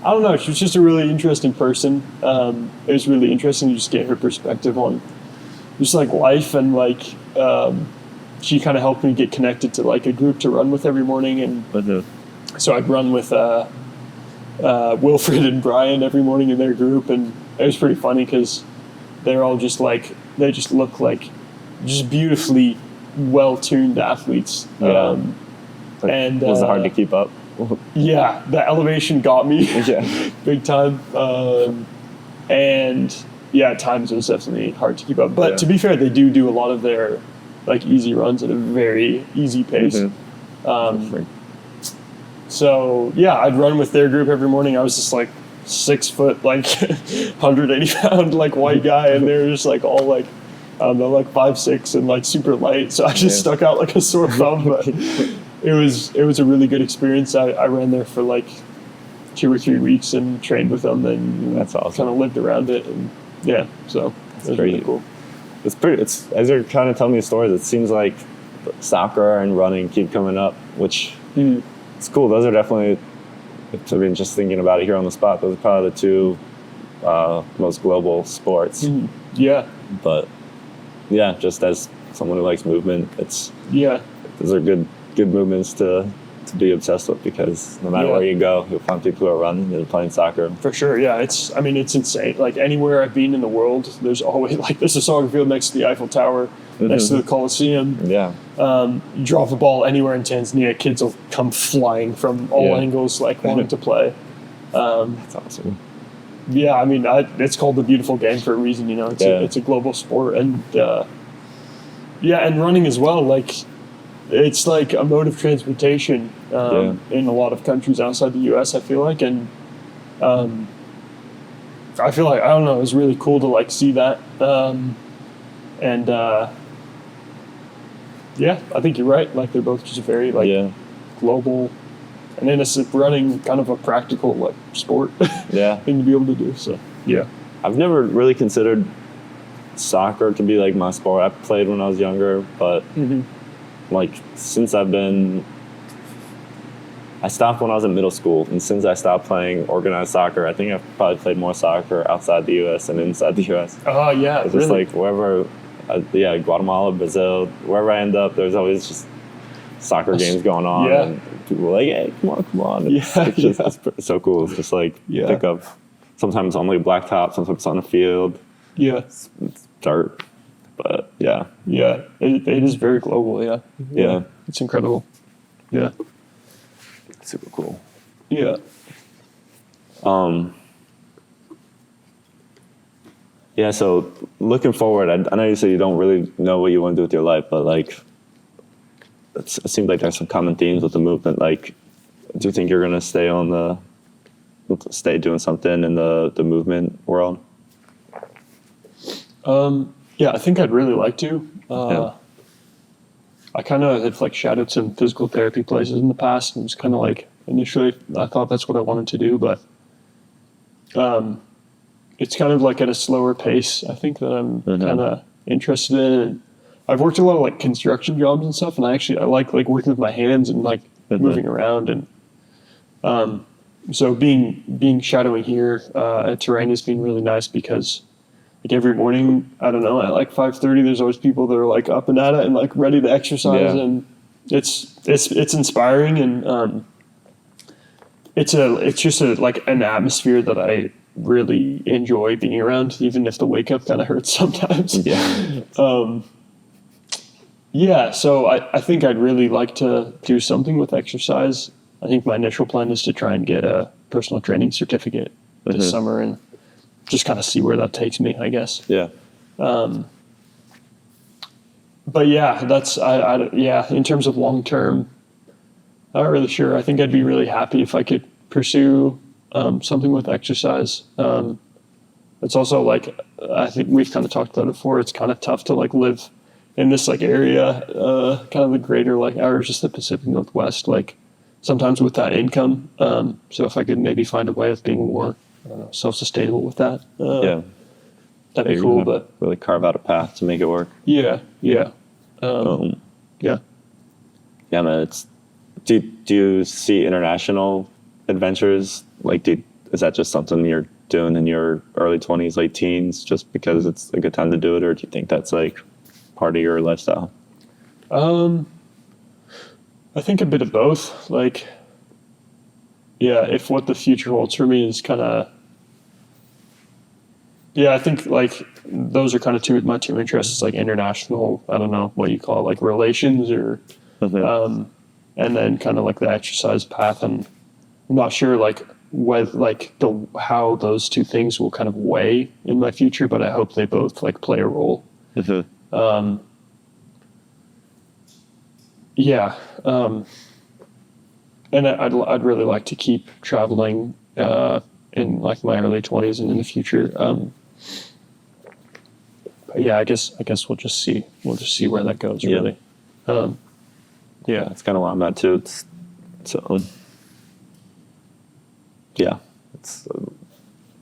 don't know, she was just a really interesting person. It was really interesting to just get her perspective on just like life and like she kind of helped me get connected to like a group to run with every morning, and so I'd run with Wilfred and Brian every morning in their group, and it was pretty funny because they're all just like they just look like just beautifully well-tuned athletes. And was it hard to keep up? The elevation got me big time, and at times it was definitely hard to keep up. But to be fair, they do a lot of their like easy runs at a very easy pace. So I'd run with their group every morning. I was just like 6 foot, like 180 pound, like white guy, and they were just like all like they're like 5'6" and like super light. So I just stuck out like a sore thumb. But it was a really good experience. I ran there for like 2 or 3 weeks and trained with them, and that's awesome. Kind of lived around it, and so it was really cool. It's as you're kind of telling me the stories, it seems like soccer and running keep coming up, which it's cool. Those are definitely, I mean, just thinking about it here on the spot, those are probably the two most global sports. Yeah. But yeah, just as someone who likes movement, Yeah. those are good movements to be obsessed with, because no matter Yeah. where you go, you'll find people who are running and playing soccer. For sure, yeah. It's insane. Like anywhere I've been in the world, there's always like there's a soccer field next to the Eiffel Tower, next to the Coliseum. Yeah. You drop a ball anywhere in Tanzania, kids will come flying from all angles, like wanting to play. That's awesome. Yeah, I mean, it's called the beautiful game for a reason. You know, it's a global sport, and and running as well. Like, it's like a mode of transportation in a lot of countries outside the U.S. I feel like, and I feel like, I don't know, it was really cool to like see that, and I think you're right. Like, they're both just very like global. And then it's running kind of a practical like sport thing to be able to do. So I've never really considered soccer to be like my sport. I played when I was younger, but like since I stopped when I was in middle school, and since I stopped playing organized soccer, I think I've probably played more soccer outside the U.S. than inside the U.S. Oh yeah, it's just like wherever, Guatemala, Brazil, wherever I end up, there's always just soccer games going on, and people are like, "Hey, come on!" It's so cool. It's just like pick up. Sometimes on like blacktop, sometimes on a field. Yeah, it's dirt, but it is very global. Yeah, it's incredible. Yeah, super cool. Yeah. Yeah. So looking forward, I know you said you don't really know what you want to do with your life, but like, it seems like there's some common themes with the movement. Like, do you think you're gonna stay doing something in the movement world? Yeah, I think I'd really like to. I kind of had like shadowed some physical therapy places in the past, and it was kind of like initially I thought that's what I wanted to do, but it's kind of like at a slower pace. I think that I'm kind of interested in. And I've worked a lot of like construction jobs and stuff, and I like working with my hands and like moving around, and so being shadowing here at Terrain has been really nice, because like every morning, I don't know, at like 5:30, there's always people that are like up and at it and like ready to exercise, and it's inspiring, and it's just like an atmosphere that I really enjoy being around, even if the wake up kind of hurts sometimes. So I think I'd really like to do something with exercise. I think my initial plan is to try and get a personal training certificate this summer, and just kind of see where that takes me, I guess. Yeah. But yeah, that's in terms of long term, I'm not really sure. I think I'd be really happy if I could pursue something with exercise. It's also like, I think we've kind of talked about it before, it's kind of tough to like live in this like area, kind of the greater like, or just the Pacific Northwest, like sometimes with that income. So if I could maybe find a way of being more, I don't know, self-sustainable with that, that'd be cool. But really carve out a path to make it work. Yeah. Yeah, man. Do you see international adventures? Like, is that just something you're doing in your early 20s, late teens, just because it's a good time to do it, or do you think that's like part of your lifestyle? I think a bit of both. Like, if what the future holds for me is kind of, I think like those are kind of my two interests, like international, I don't know what you call it, like relations, or and then kind of like the exercise path. And I'm not sure like how those two things will kind of weigh in my future, but I hope they both like play a role. And I'd really like to keep traveling in like my early 20s and in the future. I guess we'll just see. We'll just see where that goes. Really. That's kind of where I'm at too.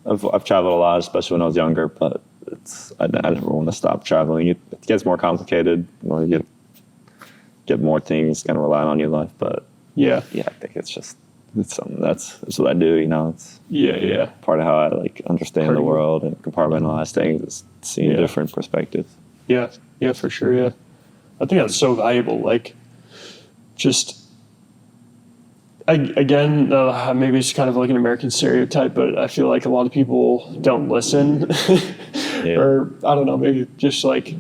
I've traveled a lot, especially when I was younger, but I never want to stop traveling. It gets more complicated. You get more things kind of relying on your life, but I think it's something that's what I do. It's part of how I like understand the world and compartmentalize things, is seeing different perspectives. Yeah. Yeah, for sure. Yeah. I think that's so valuable. Like, just, again, maybe it's kind of like an American stereotype, but I feel like a lot of people don't listen. Yeah. Or, I don't know, maybe just like,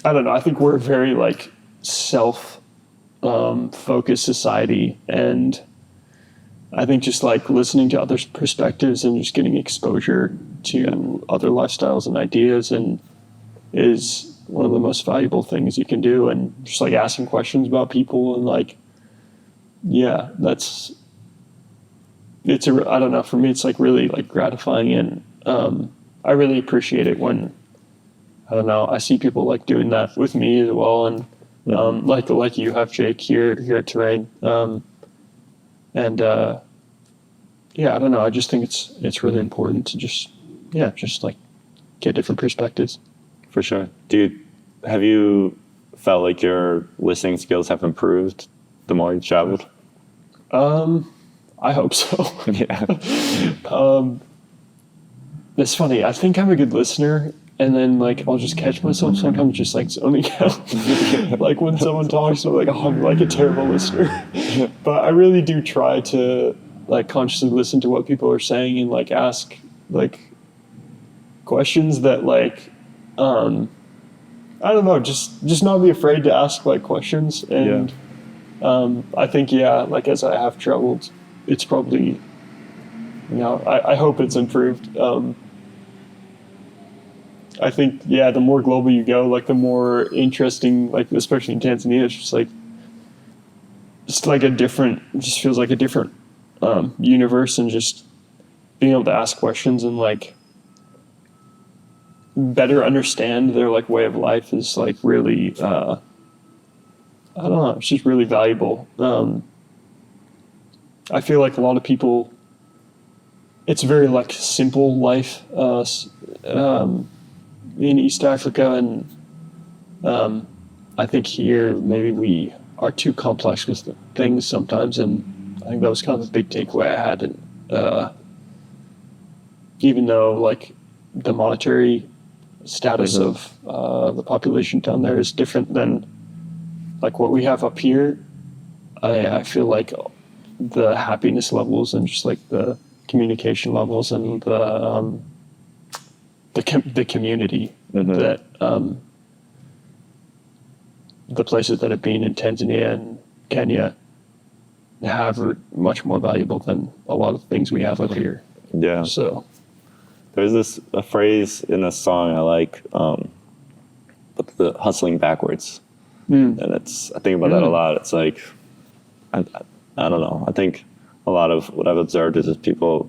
I don't know. I think we're a very like self focused society. And I think just like listening to others' perspectives and just getting exposure to other lifestyles and ideas and is one of the most valuable things you can do. And just like asking questions about people and like, yeah, I don't know, for me, it's like really like gratifying. And I really appreciate it when, I don't know, I see people like doing that with me as well. And like you have, Jake, here at Terrain. And yeah, I don't know. I just think it's really important to just like get different perspectives. For sure. Have you felt like your listening skills have improved the more you traveled? I hope so. Yeah. It's funny. I think I'm a good listener, and then like I'll just catch myself sometimes just like zoning out. Like when someone talks, I'm like, oh, I'm like a terrible listener. But I really do try to like consciously listen to what people are saying and like ask like questions that like I don't know, just not be afraid to ask like questions. And I think like as I have traveled, it's probably, I hope it's improved. I think the more global you go, like the more interesting, like especially in Tanzania, it's just like it just feels like a different universe, and just being able to ask questions and like better understand their like way of life is like really I don't know, it's just really valuable. I feel like a lot of people, it's very like simple life in East Africa, and I think here maybe we are too complex with things sometimes, and I think that was kind of a big takeaway I had. And even though like the monetary status of the population down there is different than like what we have up here, I feel like the happiness levels and just like the communication levels and the community that the places that have been in Tanzania and Kenya have are much more valuable than a lot of things we have up here. Yeah. So there's a phrase in a song I like, the hustling backwards. And I think about that a lot. It's like, I don't know. I think a lot of what I've observed is just people,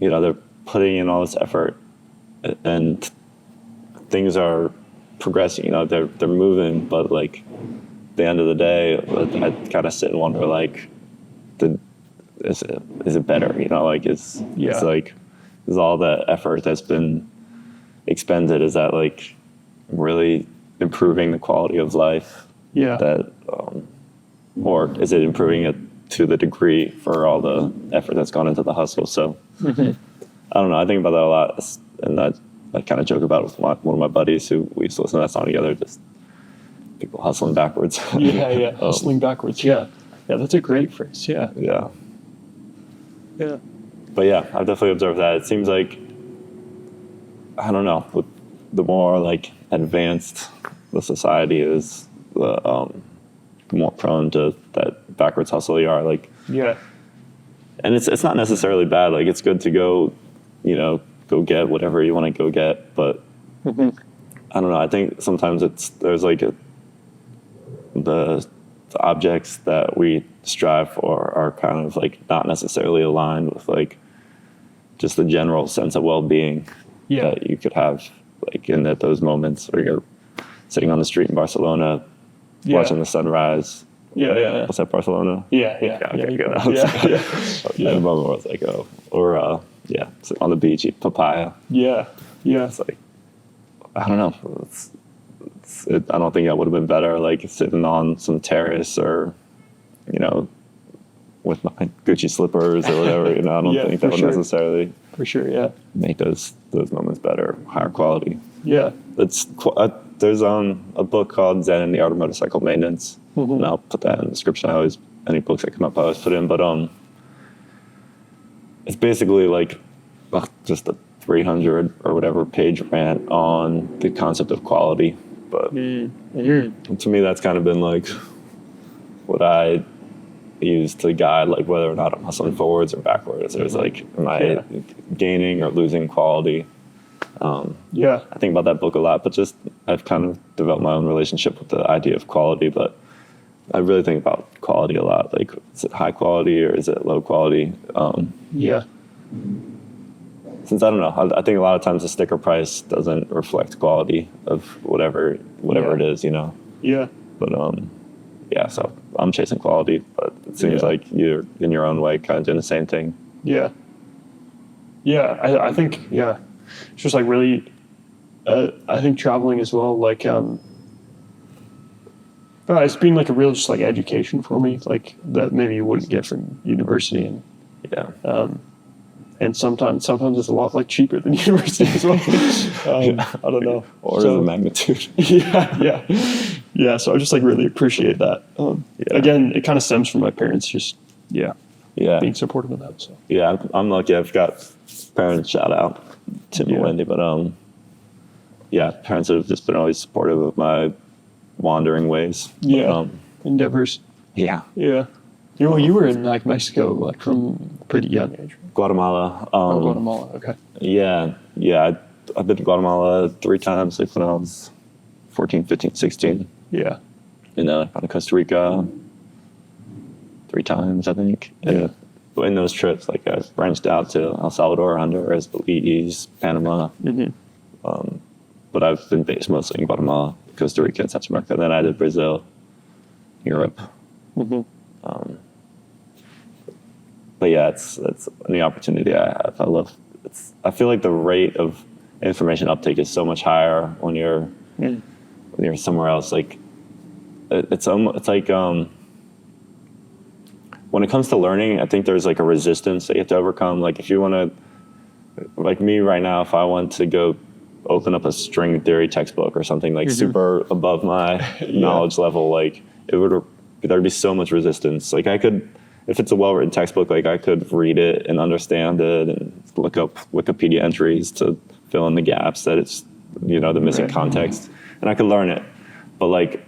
they're putting in all this effort and things are progressing, they're moving, but like at the end of the day, I kind of sit and wonder, like, is it better? Like it's like, is all the effort that's been expended, is that like really improving the quality of life? Yeah. That, or is it improving it to the degree for all the effort that's gone into the hustle? So I don't know. I think about that a lot, and I kind of joke about it with one of my buddies who we used to listen to that song together. Just people hustling backwards. Hustling backwards. Yeah, that's a great phrase. Yeah. But yeah, I've definitely observed that. It seems like, I don't know, with the more like advanced the society is, the more prone to that backwards hustle you are. Like, and it's not necessarily bad. Like, it's good to go, go get whatever you want to go get. But I don't know. I think sometimes there's like the objects that we strive for are kind of like not necessarily aligned with like just the general sense of well-being that you could have, like in those moments where you're sitting on the street in Barcelona, watching the sunrise. What's that, Barcelona? Okay, good. At a moment where it's like, sitting on the beach, eat papaya. It's like, I don't know. I don't think that would have been better, like sitting on some terrace or, with my Gucci slippers or whatever. I don't think that would necessarily for sure. make those moments better, higher quality. Yeah, There's a book called Zen and the Art of Motorcycle Maintenance, and I'll put that in the description. Any books that come up, I always put in, but it's basically like just a 300 or whatever page rant on the concept of quality. But to me, that's kind of been like what I use to guide like whether or not I'm hustling forwards or backwards. There's like, am I gaining or losing quality? I think about that book a lot, but just I've kind of developed my own relationship with the idea of quality. But I really think about quality a lot. Like, is it high quality or is it low quality? Since I don't know, I think a lot of times the sticker price doesn't reflect quality of whatever it is, you know. Yeah. But so I'm chasing quality, but it seems like you're in your own way kind of doing the same thing. Yeah. I think it's just like really. I think traveling as well, like it's been like a real just like education for me, like that maybe you wouldn't get from university, and sometimes it's a lot like cheaper than university as well. I don't know. Orders of magnitude. Yeah. So I just like really appreciate that. Again, it kind of stems from my parents, just being supportive of that. So I'm lucky. I've got parents. Shout out Tim and Wendy, but parents have just been always supportive of my wandering ways. Endeavors. Yeah. You were in like Mexico like from a pretty young age. Guatemala. Guatemala. Okay. Yeah. I've been to Guatemala 3 times, like when I was 14, 15, 16. Yeah. And then I've gone to Costa Rica 3 times, I think. And in those trips, like I branched out to El Salvador, Honduras, Belize, Panama. But I've been based mostly in Guatemala, Costa Rica, and South America. Then I did Brazil, Europe. But yeah, it's the opportunity I have. I feel like the rate of information uptake is so much higher when you're somewhere else. Like it's like when it comes to learning, I think there's like a resistance that you have to overcome. Like if you want to, like me right now, if I want to go open up a string theory textbook or something like super above my knowledge level, like there'd be so much resistance. Like I could, if it's a well-written textbook, like I could read it and understand it and look up Wikipedia entries to fill in the gaps that it's, the missing context, and I could learn it. But like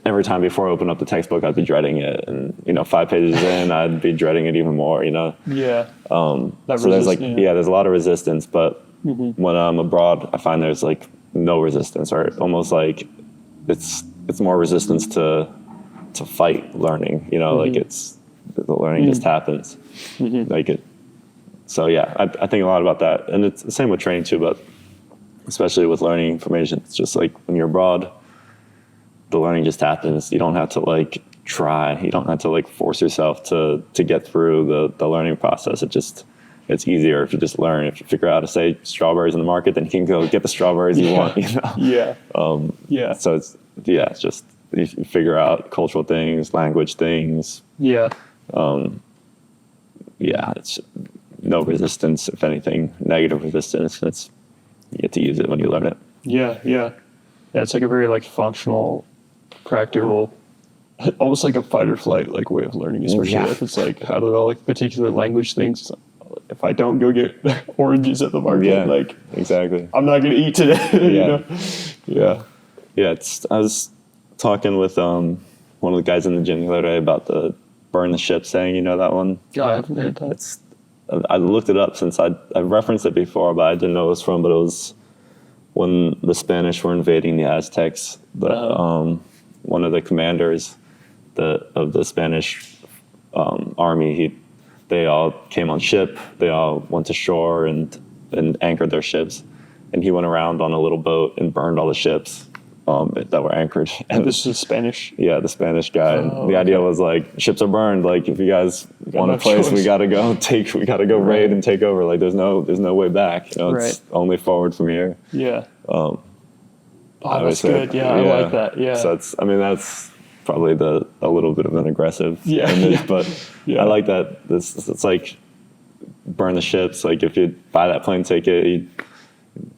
every time before I open up the textbook, I'd be dreading it, and 5 pages in, I'd be dreading it even more. So there's there's a lot of resistance, but when I'm abroad, I find there's like no resistance, or almost like it's more resistance to fight learning. Like it's the learning just happens. Like it. So I think a lot about that, and it's the same with training too. But especially with learning information, it's just like when you're abroad, the learning just happens. You don't have to like try. You don't have to like force yourself to get through the learning process. It's easier if you just learn. If you figure out how to say strawberries in the market, then you can go get the strawberries you want. So it's just you figure out cultural things, language things. It's no resistance. If anything, negative resistance. You get to use it when you learn it. It's like a very like functional, practical, almost like a fight or flight like way of learning, especially if it's like how do all like particular language things. If I don't go get oranges at the market, like exactly, I'm not gonna eat today. I was talking with one of the guys in the gym the other day about the burn the ship saying. You know that one? Yeah, I haven't heard that. I looked it up since I've referenced it before, but I didn't know it was from. But it was when the Spanish were invading the Aztecs. One of the commanders of the Spanish army, they all came on ship. They all went to shore and anchored their ships, and he went around on a little boat and burned all the ships that were anchored. And this is Spanish? Yeah, the Spanish guy. And the idea was like, ships are burned. Like if you guys want a place, we gotta go raid and take over. Like there's no way back. It's only forward from here. That's good. I like that. So that's probably a little bit of an aggressive image, but I like that. It's like burn the ships. Like if you buy that plane ticket,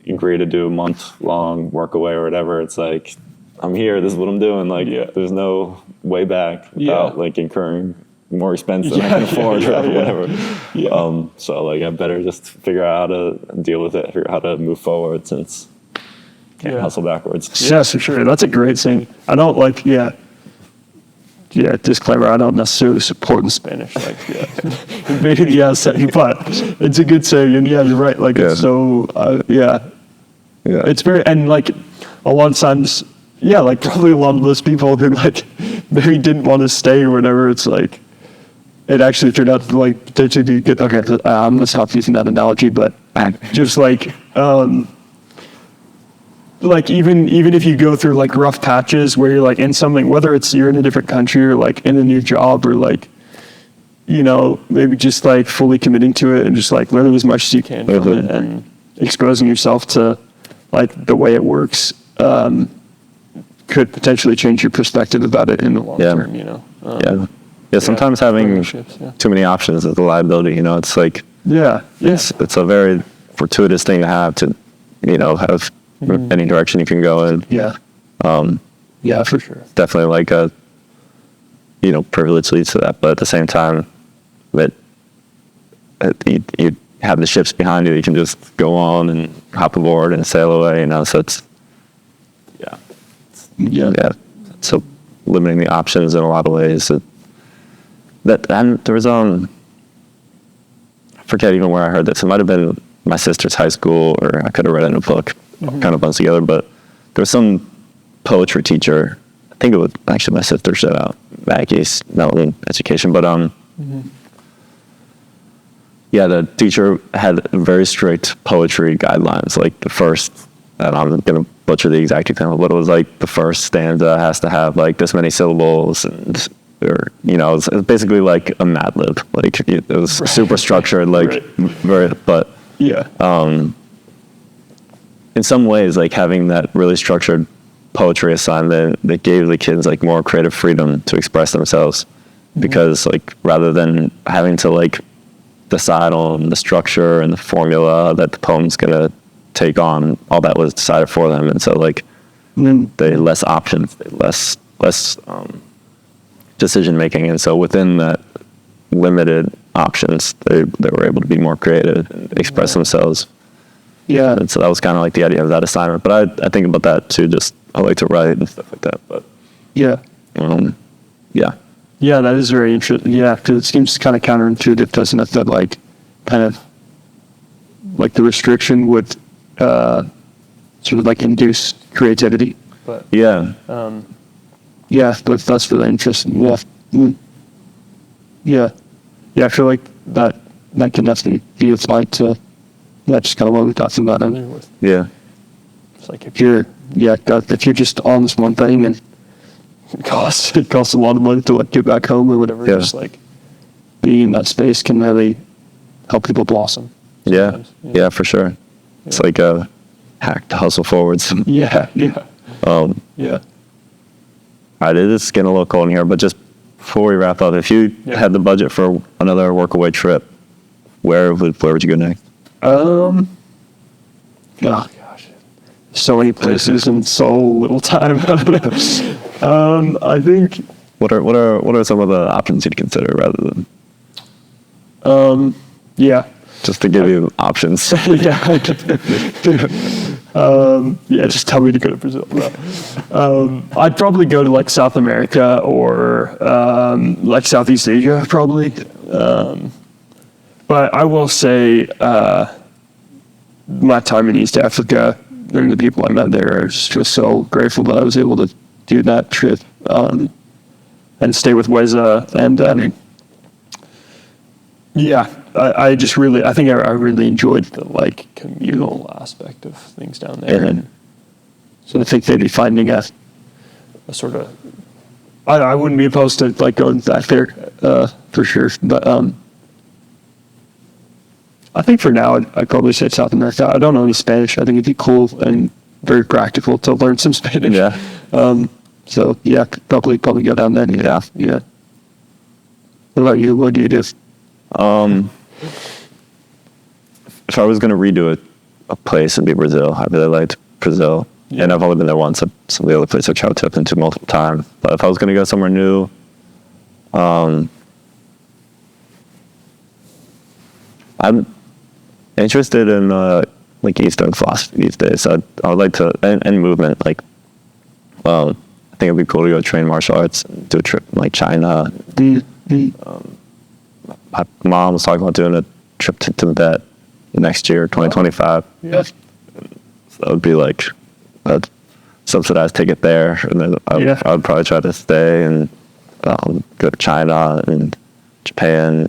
agree to do a month-long work away or whatever, it's like, I'm here, this is what I'm doing. Like, there's no way back without like incurring more expense than I can afford or whatever. So like, I better just figure out how to deal with it, figure out how to move forward, since can't hustle backwards. Yeah, for sure. That's a great saying. I don't like, disclaimer, I don't necessarily support the Spanish, like, invading the outset, but it's a good saying, and you're right, like, it's so, it's very, and like, a lot of times, like, probably a lot of those people who, like, maybe didn't want to stay or whatever, it's like, it actually turned out to, like, potentially be good. Okay, I'm going to stop using that analogy, but just, like, even if you go through like rough patches where you're like in something, whether it's you're in a different country or like in a new job, or like, maybe just like fully committing to it and just like learning as much as you can from it and exposing yourself to like the way it works, could potentially change your perspective about it in the long term, sometimes having too many options is a liability, it's like, it's a very fortuitous thing to have have any direction you can go in. For sure. Definitely like a, privilege leads to that, but at the same time, that you have the ships behind you, you can just go on and hop aboard and sail away, so it's, so limiting the options in a lot of ways. And there was, I forget even where I heard this. It might have been my sister's high school, or I could have read it in a book, kind of bunched together, but there was some poetry teacher, I think it was actually my sister, shout out Maggie's Melton Education, but the teacher had very strict poetry guidelines, like the first, and I'm gonna butcher the exact example, but it was like the first stanza has to have like this many syllables, and it's basically like a Mad Lib, like it was super structured, like very, but in some ways, like having that really structured poetry assignment that gave the kids like more creative freedom to express themselves, because like rather than having to like decide on the structure and the formula that the poem's gonna take on, all that was decided for them, and so like they had less options, less decision making, and so within that limited options, they were able to be more creative and express themselves. And so that was kind of like the idea of that assignment. But I think about that too. Just I like to write and stuff like that. But that is very interesting. Because it seems kind of counterintuitive, doesn't it? That like kind of like the restriction would sort of like induce creativity. But but that's really interesting. I feel like that can definitely be applied to. That's just kind of what we talked about. It's like if you're just on this one thing, and it costs a lot of money to like get back home or whatever. Just like being in that space can really help people blossom. For sure. It's like a hack to hustle forwards. All right, it is getting a little cold in here, but just before we wrap up, if you had the budget for another workaway trip, where would you go next? So many places in so little time. I think. What are some of the options you'd consider rather than? Just to give you options. Just tell me to go to Brazil. I'd probably go to like South America or like Southeast Asia, probably. But I will say, my time in East Africa and the people I met there, I was just so grateful that I was able to do that trip and stay with Weza. And I just really, I think I really enjoyed the like communal aspect of things down there. And so I think they'd be finding a sort of, I wouldn't be opposed to like going back there for sure. But I think for now, I'd probably say South America. I don't know any Spanish. I think it'd be cool and very practical to learn some Spanish. So probably go down there. What about you? What do you do? If I was going to redo it, a place would be Brazil. I really liked Brazil. Yeah. And I've only been there once. Some of the other places I've traveled to, I've been to multiple times. But if I was going to go somewhere new, I'm interested in like Eastern philosophy these days. So I would like to, and movement. Like, I think it'd be cool to go train martial arts, do a trip in, like China. My mom was talking about doing a trip to Tibet next year, 2025. Yeah. So that would be like a subsidized ticket there, and then I would probably try to stay and go to China and Japan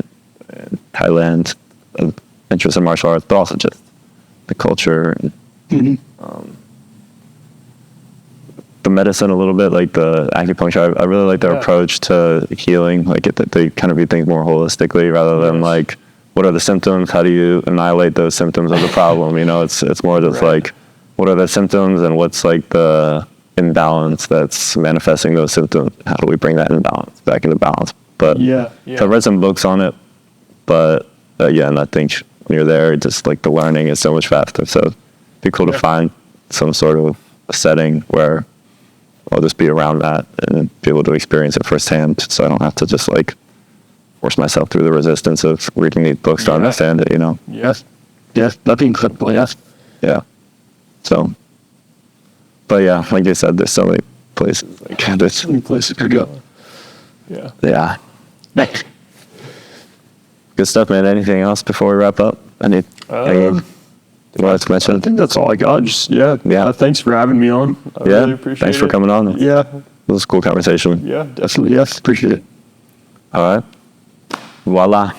and Thailand. Interest in martial arts, but also just the culture and the medicine a little bit, like the acupuncture. I really like their approach to healing. Like they kind of view things more holistically rather than like, what are the symptoms? How do you annihilate those symptoms of the problem? You know, it's more just like, what are the symptoms and what's like the imbalance that's manifesting those symptoms? How do we bring that imbalance back into balance? But so I read some books on it, but and I think when you're there, just like the learning is so much faster. So it'd be cool to find some sort of a setting where I'll just be around that and be able to experience it firsthand, so I don't have to just like force myself through the resistance of reading these books to understand it, you know? Yes, that'd be incredible, yes. Yeah. So, but yeah, like you said, there's so many places. Like, there's so many places to go. Yeah. Yeah. Good stuff, man. Anything else before we wrap up? Anything you wanted to mention? I think that's all I got. Just, thanks for having me on. I really appreciate thanks it. for coming on. Yeah. It was a cool conversation. Yeah, definitely. Yes, appreciate it. All right. Voila.